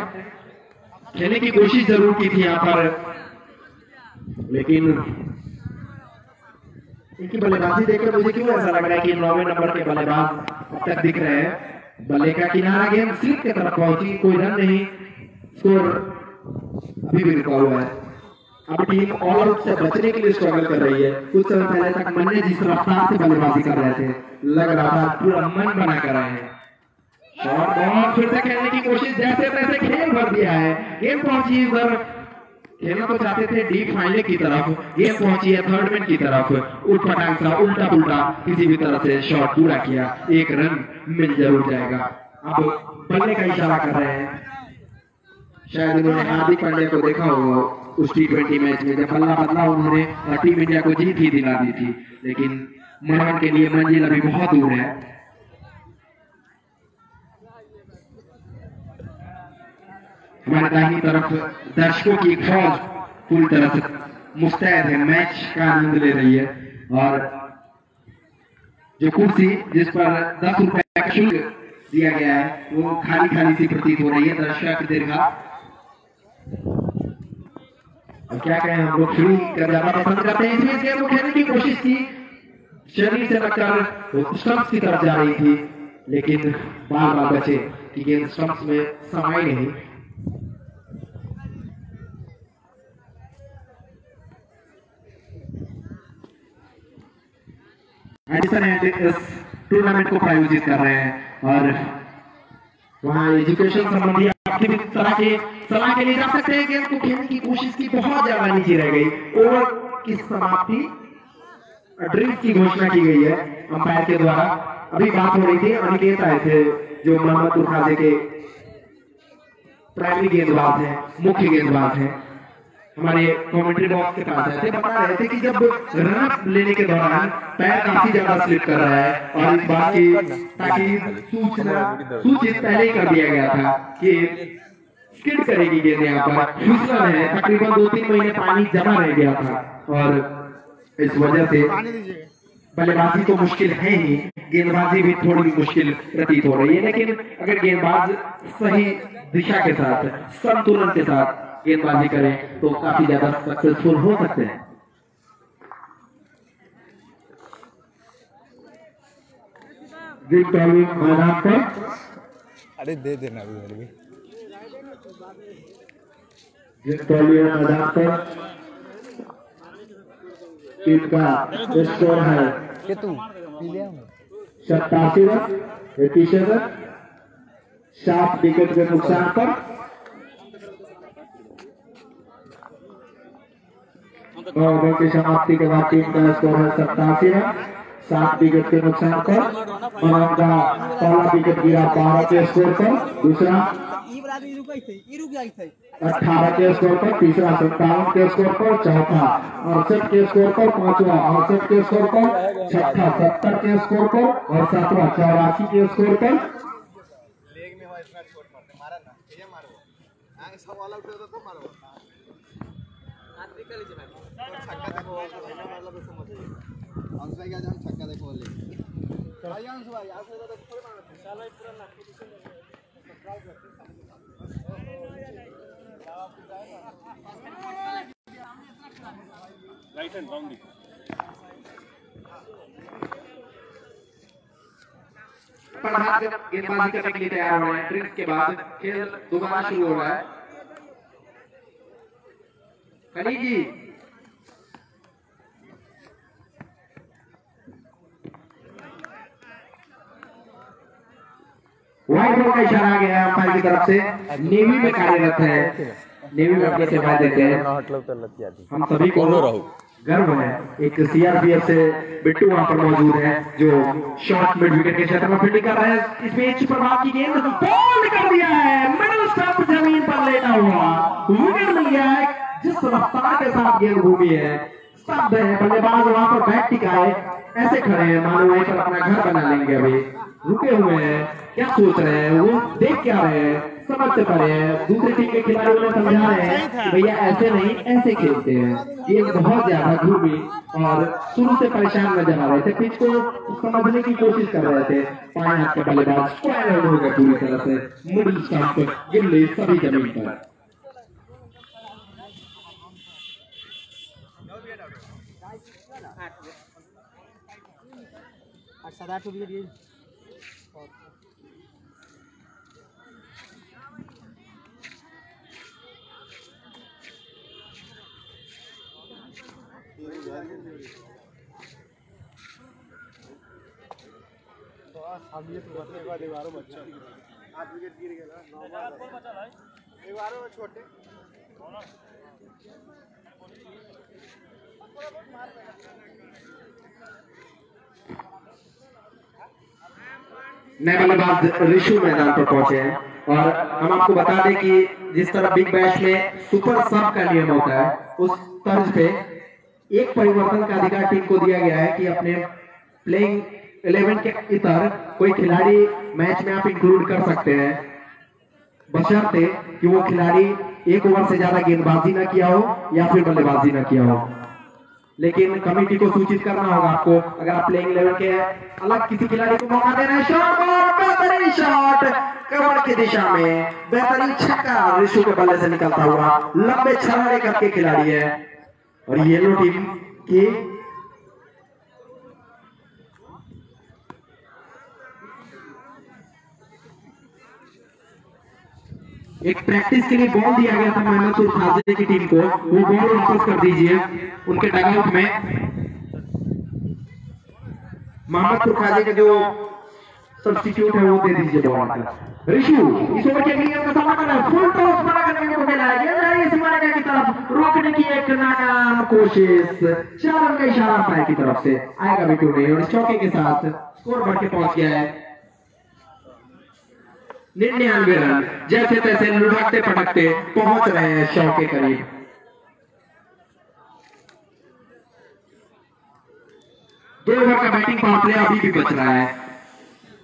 Speaker 1: खेलने की कोशिश जरूर की थी यहाँ पर, लेकिन इनकी बल्लेबाजी देखकर मुझे क्यों ऐसा लग रहा है कि 9वें नंबर के बल्लेबाज अब तक दिख रहे हैं। बल्ले का किनारा, गेंद स्लिप की तरफ पहुंची, कोई रन नहीं। स्कोर अभी भी रुका हुआ है। अब टीम ऑल आउट से बचने के लिए स्ट्रगल कर रही है। कुछ समय पहले तक मन्ने जिस रफ्तार से बल्लेबाजी कर रहे थे, लग रहा था पूरा मन बना कर रहे हैं। शॉर्ट बॉल फिर से खेलने की कोशिश, जैसे तैसे खेल भर दिया है। गेंद पहुंची इधर, खेलना तो चाहते थे डीप फाइनल की तरफ, गेंद पहुंची है थर्ड मैन की तरफ। उठपटांग सा उल्टा पुल्टा किसी भी तरह से शॉट पूरा किया, 1 रन मिल जरूर जाएगा। अब बल्ले का इशारा कर रहे हैं। शायद उन्होंने हार्दिक पांड्या को देखा होगा उस T20 मैच में, जब बल्ला बदला उन्होंने और टीम इंडिया को जीत ही दिला दी थी। लेकिन मरवन के लिए मंजिल अभी बहुत दूर है। हमारे दाहिनी तरफ दर्शकों की एक फौज पूरी तरह से मुस्तैद है, मैच का आनंद ले रही है। और जो कुर्सी जिस पर 10 रुपए का शुल्क दिया गया है वो खाली खाली सी प्रतीत हो रही है। दर्शक दीर्घा, अब क्या कहें, हम लोग शुरू कर ज्यादा पसंद करते हैं। इसमें गेंद को खेलने की कोशिश की, शरीर से लगकर स्टंप्स की तरफ जा रही थी, लेकिन बार बार बचे कि गेंद स्टंप्स में समाई नहीं। एडिसन इस टूर्नामेंट को प्रायोजित कर रहे हैं और वहाँ एजुकेशन संबंधी आपकी भी तरह के सलाह के लिए जा सकते हैं। गेंद को खेलने की कोशिश की, बहुत ज्यादा नीचे रह गई। ओवर की समाप्ति, ड्रिंक की घोषणा की गई है अंपायर के द्वारा। अभी बात हो रही थी, अनिकेत आए थे जो मोहम्मदपुर खाजे के प्राइमरी गेंदबाज हैं, मुख्य गेंदबाज हैं, हमारे कमेंट्री बॉक्स के पास आए थे। बता रहे थे कि जब रन लेने के दौरान पैर काफी ज्यादा स्लिप कर रहा है और इस बात की ताकि सूचित पहले ही कर दिया गया था कि स्किड करेगी गेंद। यहाँ पर फिसलन है, तकरीबन 2-3 महीने पानी जमा रह गया था और इस वजह से बल्लेबाजी तो मुश्किल है ही, गेंदबाजी भी थोड़ी मुश्किल प्रतीत हो रही है। लेकिन अगर गेंदबाज सही दिशा के साथ, संतुलन के साथ गेंदबाजी करें तो काफी ज्यादा सक्सेसफुल हो सकते हैं। मैदान पर,
Speaker 4: अरे दे देना भी मेरे भी।
Speaker 1: मैदान पर इनका स्कोर है
Speaker 4: के तू
Speaker 1: 87 रन, 31 रन, 7 विकेट के नुकसान पर। ओवर की समाप्ति के बाद टीम का स्कोर है 87 रन, 7 विकेट के नुकसान पर मरण का पहला विकेट गिरा 12 के स्कोर पर, दूसरा 18 के स्कोर पर, तीसरा 57 के स्कोर पर, चौथा 68 के स्कोर पर, पांचवा 68 के स्कोर पर, छठा 70 के स्कोर पर और सातवां 84 के स्कोर पर।
Speaker 3: राइट हैंड बाउंड्री
Speaker 1: गेंदबाजी करने के लिए तैयार हो रहे हैं। ड्रिंक्स के बाद खेल दोबारा शुरू हो रहा है। खलील जी व्हाइट बॉल का इशारा आ गया अंपायर की तरफ से। नेवी में कार्यरत है, नेवी में अपनी सेवाएं देते हैं। हम सभी को गर्व है, एक सीआरपीएफ से बिट्टू वहां पर मौजूद है जो शॉर्ट मिड विकेट के क्षेत्र में फील्डिंग कर रहे हैं। इस बीच प्रभाव की गेंद बॉल कर दिया है, मिडिल स्टंप जमीन पर लेटा हुआ, विकेट मिल गया है। जिस रफ्तार के साथ गेंद घूमी है, स्तब्ध है बल्लेबाज वहां पर बैट टिकाए ऐसे खड़े हैं मानो वहीं पर अपना घर बना लेंगे। अभी रुके हुए हैं, क्या सोच रहे हैं, वो देख क्या रहे हैं, समझ से परे हैं। दूसरी टीम के खिलाड़ियों ने समझा रहे हैं भैया ऐसे नहीं ऐसे खेलते हैं। गेंद बहुत ज्यादा घूमी और शुरू से परेशान नजर आ रहे थे, पिच को समझने की कोशिश कर रहे थे। पांच हाथ के बल्लेबाज स्क्वायर आउट हो गए पूरी तरह से, मिडिल स्टंप गिल्ली सभी जमीन पर। नए बल्लेबाज ऋषु मैदान पर पहुंचे हैं और हम आपको बता दें कि जिस तरह बिग बैश में सुपर सब का नियम होता है, उस तर्ज पे एक परिवर्तन का अधिकार टीम को दिया गया है कि अपने प्लेइंग 11 के इतर कोई खिलाड़ी मैच में आप इंक्लूड कर सकते हैं, बशर्ते कि वो खिलाड़ी 1 ओवर से ज्यादा गेंदबाजी ना किया हो या फिर बल्लेबाजी ना किया हो। लेकिन कमेटी को सूचित करना होगा आपको, अगर आप प्लेइंग 11 के अलग किसी खिलाड़ी को मौका दे रहे हैं। शॉट बॉल, बेहतरीन शॉट कवर की दिशा में, बेहतरीन छक्का ऋषु के बल्ले से निकलता हुआ, लंबे छलांगे करके खिलाड़ी है। और येलो टीम की एक प्रैक्टिस के लिए बॉल दिया गया था मोहम्मदपुर खाजे की टीम को, वो बॉल वापस कर दीजिए उनके डगआउट में। मोहम्मदपुर खाजे का जो सब्स्टिट्यूट है वो दे दीजिए बॉल का। ऋषु इस ओवर के लिए का सामना कर रहा है, फुल टॉस बड़ा करने को मिला है, गेंद आई सीमारेखा की तरफ, रोकने की एक नाकाम कोशिश। 4 रन का इशारा अंपायर की तरफ से, आएगा भी क्यों नहीं। और इस चौके के साथ स्कोर बढ़ के पहुंच गया है 99 रन। जैसे तैसे लुढ़कते पटकते पहुंच रहे हैं 100 के करीब। दो ओवर का बैटिंग पावर प्ले अभी भी बच रहा है।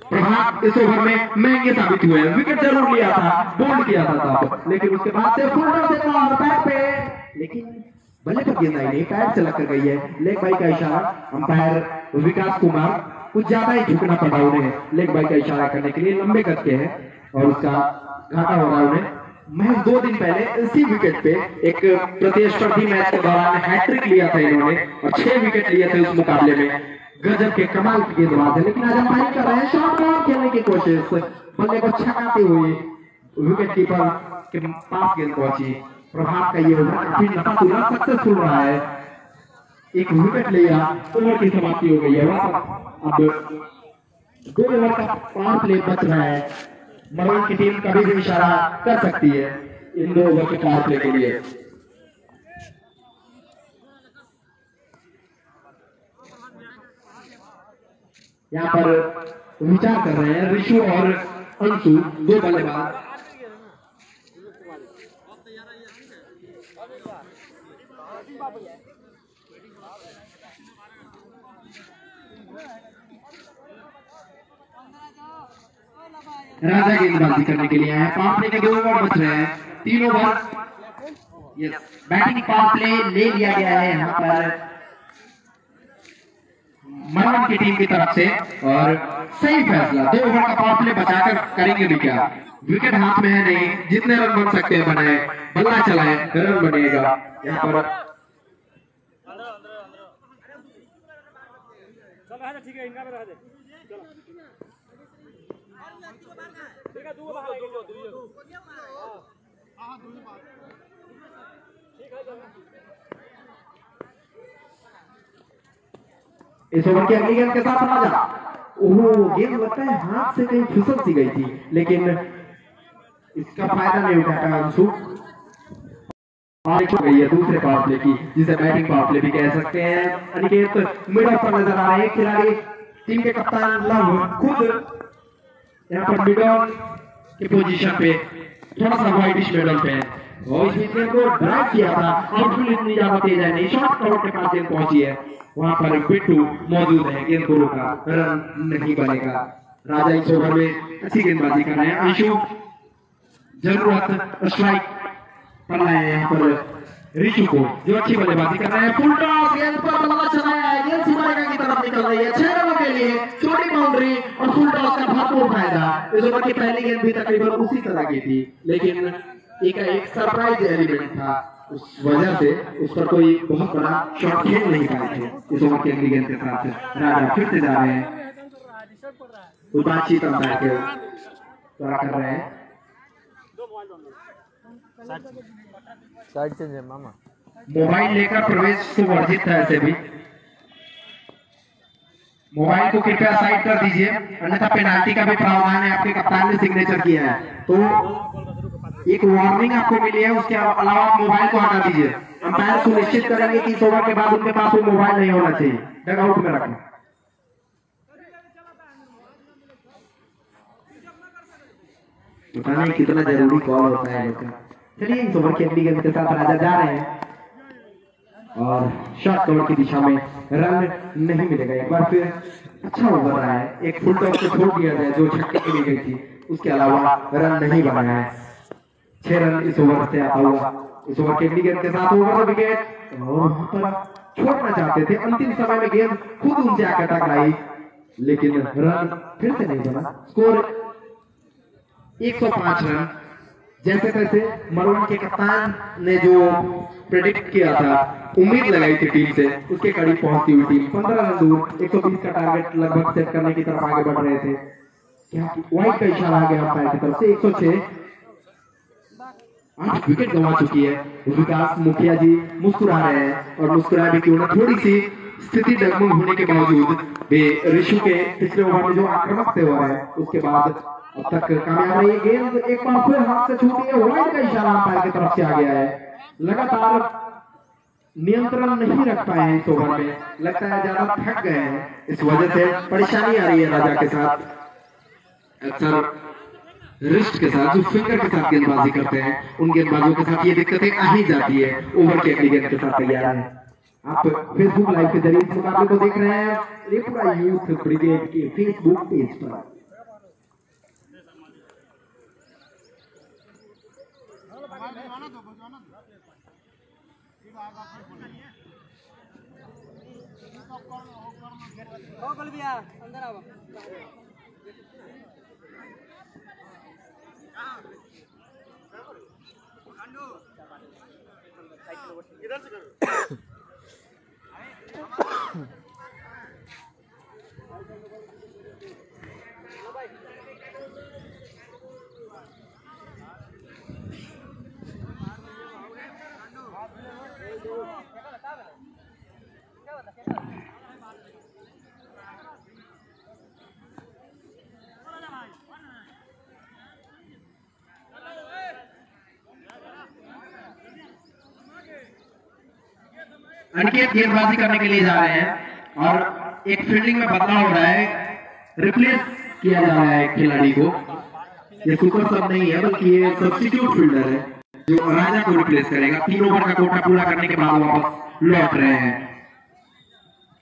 Speaker 1: प्रभात इस ओवर में महंगे साबित हुए, विकेट जरूर लिया था, बोल्ड किया था साहब, लेकिन उसके बाद से फुल टॉस से बॉल पैर पे, लेकिन बल्ले पर गेंद आई नहीं, पैर से लग कर गई है। लेग बाई का इशारा, अंपायर विकास कुमार कुछ ज्यादा ही झुकना पड़ा उन्हें लेग बाई का इशारा करने के लिए, लंबे कद के हैं और उसका घाटा हो रहा है उन्हें। महज 2 दिन पहले इसी विकेट पे एक प्रतिस्पर्धी मैच के दौरान हैट्रिक लिया था इन्होंने और 6 विकेट लिए थे उस मुकाबले में। गजब के कमाल की गेंदबाज है, लेकिन आज अंपायर कर रहे हैं शॉर्ट बॉल खेलने की कोशिश, बल्ले को छकाते हुए विकेट कीपर के पास गेंद पहुंची। प्रभात का ये ओवर काफी पूरा सक्सेसफुल रहा है, एक विकेट लिया, ओवर की समाप्ति हो गई है। अब 2 ओवर का पावर प्ले बच रहा है, मरोन की टीम कभी भी इशारा कर सकती है इन 2 ओवर के पावर प्ले के लिए। यहाँ पर विचार कर रहे हैं ऋषु और अंशु, दो बल्लेबाज। राजा गेंदबाजी करने के लिए है। पावर प्ले के 2 ओवर बच रहे हैं, 3 over. Yes, batting power play ले लिया गया है यहाँ पर मरवन की टीम की तरफ से, और सही फैसला। 2 ओवर का पावर प्ले बचाकर करेंगे भी क्या, विकेट हाथ में है नहीं, जितने रन बन सकते हैं बनाए, बल्ला चलाए, रन बनेगा यहाँ पर।
Speaker 3: ठीक है, इनका रह दे, चलो ठीक है, दो बाहर हां दो बाहर ठीक है।
Speaker 1: इस ओवर की अगली गेंद के साथ राजा, ओह गेंद लगता है हाथ से कहीं फिसल सी गई थी, लेकिन इसका फायदा नहीं उठा पाया अंशु। और एक हो गई है दूसरे पावर प्ले की, जिसे बैटिंग पावर प्ले भी कह सकते हैं। अनिकेत मिड ऑफ पर नजर आ रहे हैं, खिलाड़ी टीम के कप्तान लव खुद यहाँ पर मिड ऑफ की पोजीशन पे, थोड़ा सा वाइडिश मिडल पे, और इस गेंद को ड्राइव किया था, आउटफील्ड इतनी ज्यादा तेज है नहीं, शॉर्ट कवर के पास गेंद पहुंची है, वहां पर बिट्टू मौजूद है, गेंद को रोका, रन नहीं बनेगा। राजा इस ओवर में अच्छी गेंदबाजी कर रहे हैं। अंशु जरूरत स्ट्राइक कर रहे हैं यहाँ पर ऋषु को, जो अच्छी बल्लेबाजी कर रहे हैं। फुल टॉस, गेंद पर बल्ला चलाया है, गेंद सीमारेखा की तरफ निकल रही है, 6 रनों के लिए छोटी बाउंड्री और फुल टॉस का भरपूर फायदा। इस ओवर की पहली गेंद भी तकरीबन उसी तरह की थी, लेकिन एक सरप्राइज एलिमेंट था, उस वजह से उस पर कोई बहुत बड़ा शॉट खेल नहीं पाए थे। इस ओवर की अगली गेंद के साथ राजा फिर से जा रहे हैं, कुछ बातचीत अंपायर के द्वारा कर रहे हैं।
Speaker 4: साइड चेंज है मामा।
Speaker 1: मोबाइल लेकर प्रवेश से वर्जित है, ऐसे भी मोबाइल को कृपया साइड कर दीजिए, अन्यथा पेनाल्टी का भी प्रावधान है। आपके कप्तान ने सिग्नेचर किया है, तो एक वार्निंग आपको मिली है, उसके अलावा मोबाइल को हटा दीजिए। अंपायर सुनिश्चित करेंगे कि इस ओवर के बाद उनके पास वो मोबाइल नहीं होना चाहिए, डगआउट में रखें। पता नहीं कितना जरूरी कॉल होता है लोग। चलिए इस ओवर की अगली गेंद के साथ राजा जा रहे हैं, और शॉर्ट कवर की दिशा में रन नहीं मिलेगा। एक बार फिर अच्छा ओवर रहा है, एक फुल टॉस को छोड़ दिया गया जो छक्के के लिए गई थी, उसके अलावा रन नहीं बना है। 6 रन इस ओवर से आता हुआ। इस ओवर की अगली गेंद के साथ ओवर विकेट, और छोड़ना चाहते थे, अंतिम समय में गेंद खुद उनसे आकर टकराई, लेकिन रन फिर से नहीं बना। Score 105 run. जैसे तैसे मरवन के कप्तान ने जो प्रेडिक्ट किया था, उम्मीद लगाई थी टीम से, उसके करीब पहुंचती हुई टीम 15 रन दूर 120 का टारगेट लगभग सेट करने की तरफ आगे बढ़ रहे थे। क्या वाइड का इशारा आ गया अंपायर की तरफ से। 106, 8 विकेट गंवा चुकी है। विकास मुखिया जी मुस्कुरा रहे हैं, और मुस्कुरा भी क्यों ना, थोड़ी सी स्थिति डगमग होने के बावजूद वे ऋषु के पिछले ओवर में जो आक्रामक थे हो रहे हैं, उसके बाद अब तक कामयाब रही। गेंद एक बार फिर हाथ से छूटी है, वाइड का इशारा अंपायर की तरफ से आ गया है। लगातार नियंत्रण नहीं रख पाए इस ओवर में, लगता है ज्यादा थक गए हैं, इस वजह से परेशानी आ रही है राजा के साथ। अक्सर रिस्ट के साथ, जो फिंगर के साथ गेंदबाजी करते हैं, उन गेंदबाजों के साथ ये दिक्कतें आ ही जाती है। ओवर की अगली गेंद के साथ तैयार है। आप फेसबुक लाइव के जरिए इस मुकाबले को देख रहे हैं, त्रिपुरा यूथ ब्रिगेड के फेसबुक पेज पर।
Speaker 5: अंदर आओ।
Speaker 3: इधर से करो।
Speaker 1: अनिकेत गेंदबाजी करने के लिए जा रहे हैं, और एक फील्डिंग में बदलाव हो रहा है। रिप्लेस किया जा रहा है खिलाड़ी को। ये सुपर सब नहीं है बल्कि ये सब्स्टिट्यूट फील्डर है जो राजा को रिप्लेस करेगा। 3 ओवर का कोटा पूरा करने के बाद वापस लौट रहे हैं।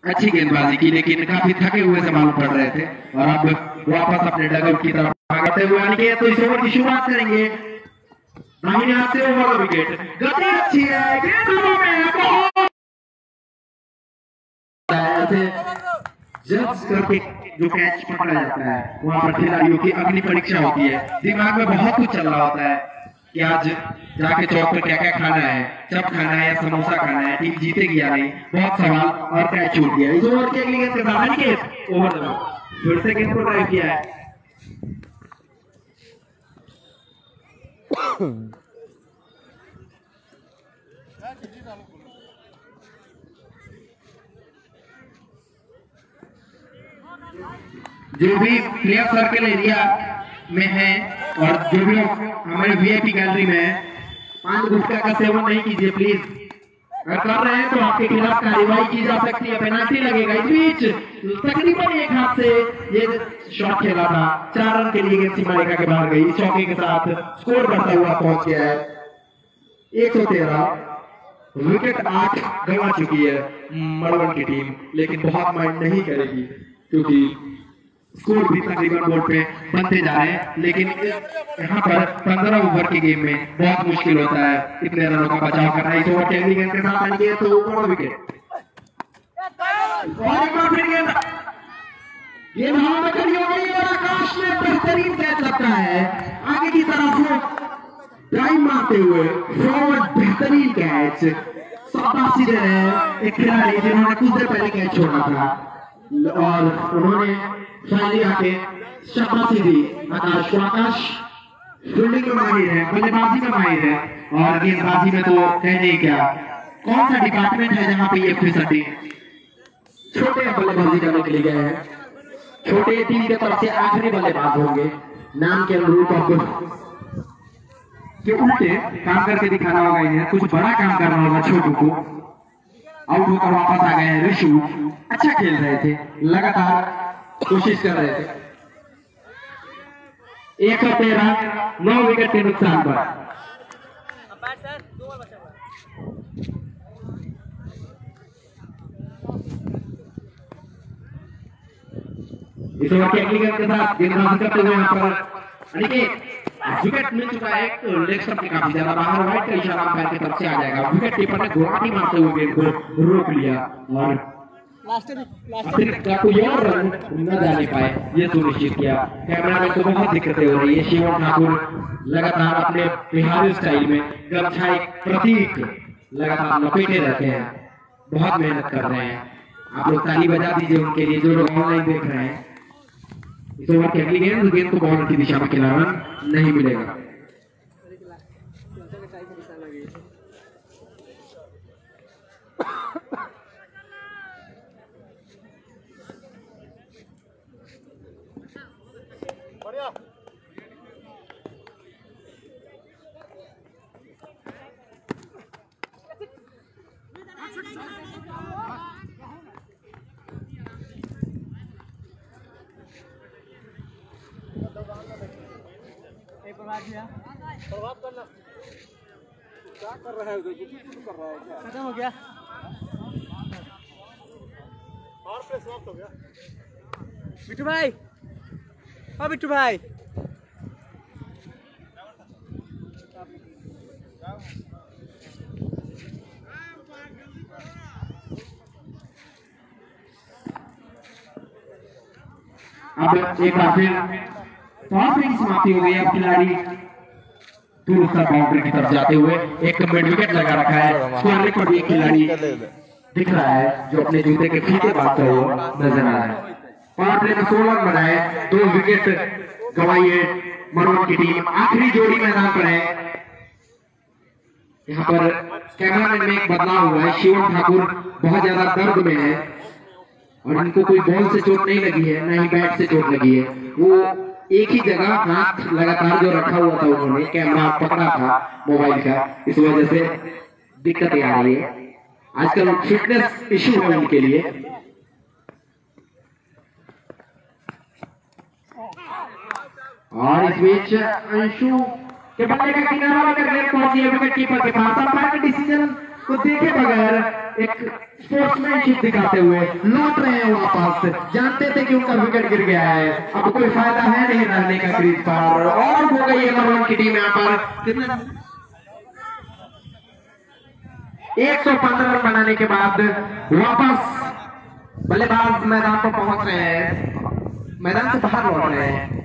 Speaker 1: अच्छी गेंदबाजी की लेकिन काफी थके हुए से मालूम पड़ रहे थे और अब वापस अपने डगआउट की तरफ भागते हुए आएंगे। तो इस ओवर की शुरुआत करेंगे दाहिने हाथ से ओवर विकेट। गति अच्छी है, गेंद हवा में है, बहुत ऐसे जज करके जो कैच पकड़ा जाता है वहां पर खिलाड़ियों की अग्नि परीक्षा होती है। दिमाग में बहुत कुछ चल रहा होता है कि आज जाके चौक पर क्या क्या खाना है, चप खाना है या समोसा खाना है, टीम जीतेगी या नहीं, बहुत सवाल और कैच छूट गया। इस ओवर के अगली गेंद के साथ ओवर फिर से गेंद को ड्राइव किया है। जो भी प्लेयर सर्कल एरिया में है और जो भी हमारे वीआईपी गैलरी में है, 5 गुटखा का सेवन नहीं कीजिए प्लीज। अगर कर रहे हैं तो आपके खिलाफ कार्रवाई की जा सकती है, पेनाल्टी लगेगा। इस बीच तकरीबन एक हाथ से ये शॉट खेला था, 4 रन के लिए गेंद सीमा रेखा के बाहर गई। चौके के साथ स्कोर बढ़ता हुआ पहुंच गया है 113। विकेट 8 गंवा चुकी है मड़वन की टीम, लेकिन बहुत माइंड नहीं करेगी क्योंकि स्कोर भी तकरीबन बोर्ड पे बनते जा रहे हैं। लेकिन यहाँ पर 15 ओवर की गेम में बहुत मुश्किल होता है इतने रनों का बचाव करना। इस ओवर के अगली गेंद के साथ आएंगे तो ऊपर विकेट और एक बार फिर गेंद हवा में खड़ी हो गई और आकाश में बेहतरीन कैच लगता है आगे की तरफ ड्राइव मारते हुए फॉरवर्ड। बेहतरीन कैच, शाबाशी दे रहे हैं एक खिलाड़ी जिन्होंने कुछ देर पहले कैच छोड़ा था और उन्होंने फाइनली आके शाबाशी दी आकाश को। आकाश फील्डिंग में माहिर है, बल्लेबाजी में माहिर है और गेंदबाजी में तो कहने क्या। कौन सा डिपार्टमेंट है जहाँ पे ये फैसिलिटी छोटे बल्लेबाजी करने के लिए गए हैं। छोटे टीम की तरफ से आखिरी बल्लेबाज होंगे, नाम के अनुरूप आपको के उल्टे काम करके दिखाना होगा इन्हें। कुछ बड़ा काम करना होगा छोटू को। आउट होकर वापस आ गए हैं ऋषु, अच्छा खेल रहे थे, लगातार कोशिश कर रहे थे। 113 9 विकेट के नुकसान पर। इस ओवर की अगली गेंद के साथ गेंदबाजी करते हुए यहाँ पर अनिकेत विकेट मिल चुका है। एक लेग स्टंप के काफी ज्यादा बाहर, वाइड का इशारा अंपायर की तरफ से आ जाएगा। विकेट कीपर ने गुराटी मारते हुए गेंद को रोक लिया और कोई और रन न जाने पाए ये सुनिश्चित किया। कैमरामैन को बहुत दिक्कतें हो रही है। शिवम ठाकुर लगातार अपने बिहारी स्टाइल में गमछा एक प्रतीक लगातार लपेटे रहते हैं, बहुत मेहनत कर रहे हैं। आप लोग ताली बजा दीजिए उनके लिए जो लोग ऑनलाइन देख रहे हैं। इस ओवर की अगली गेंद को बॉल की दिशा में खिला, रन नहीं मिलेगा।
Speaker 2: प्रभाव करना क्या कर रहा है उधर, कुछ कर रहा है क्या? खत्म हो गया और प्ले समाप्त हो गया।
Speaker 5: बिट्टू भाई, हाँ बिट्टू भाई,
Speaker 1: अब एक बार फिर बाउंड्री की समाप्ति हो गई। अब खिलाड़ी दूर उत्तर बाउंड्री की तरफ जाते हुए एक मिड विकेट लगा रखा है। स्कोर पर भी एक खिलाड़ी दिख रहा है जो अपने जूते के फीते बांधते हुए नजर आ रहा है। पावर प्ले में 16 रन बनाए, 2 विकेट गंवाई है मड़वन की टीम। आखिरी जोड़ी मैदान पर है। यहाँ पर कैमरामैन में एक बदलाव हुआ है। शिवम ठाकुर बहुत ज्यादा दर्द में है और इनको कोई बॉल से चोट नहीं लगी है, ना ही बैट से चोट लगी है। वो एक ही जगह हाथ लगातार जो रखा हुआ था, उन्होंने कैमरा पकड़ा था मोबाइल का, इस वजह से दिक्कतें आ रही है। आजकल फिटनेस इशू है उनके लिए। और इस बीच अंशु के बल्ले का किनारा लेकर गेंद पहुंची है विकेट कीपर के पास। अंपायर के डिसीजन को देखे बगैर एक स्पोर्ट्समैनशिप दिखाते हुए लौट रहे हैं वापस। जानते थे कि उनका विकेट गिर गया है, अब कोई फायदा है नहीं रहने का क्रीज पर। और हो गई है नंबर 1 की टीम यहाँ पर। कितना 115 रन बनाने के बाद वापस बल्लेबाज मैदान पर पहुंच रहे हैं, मैदान से बाहर लौट रहे हैं।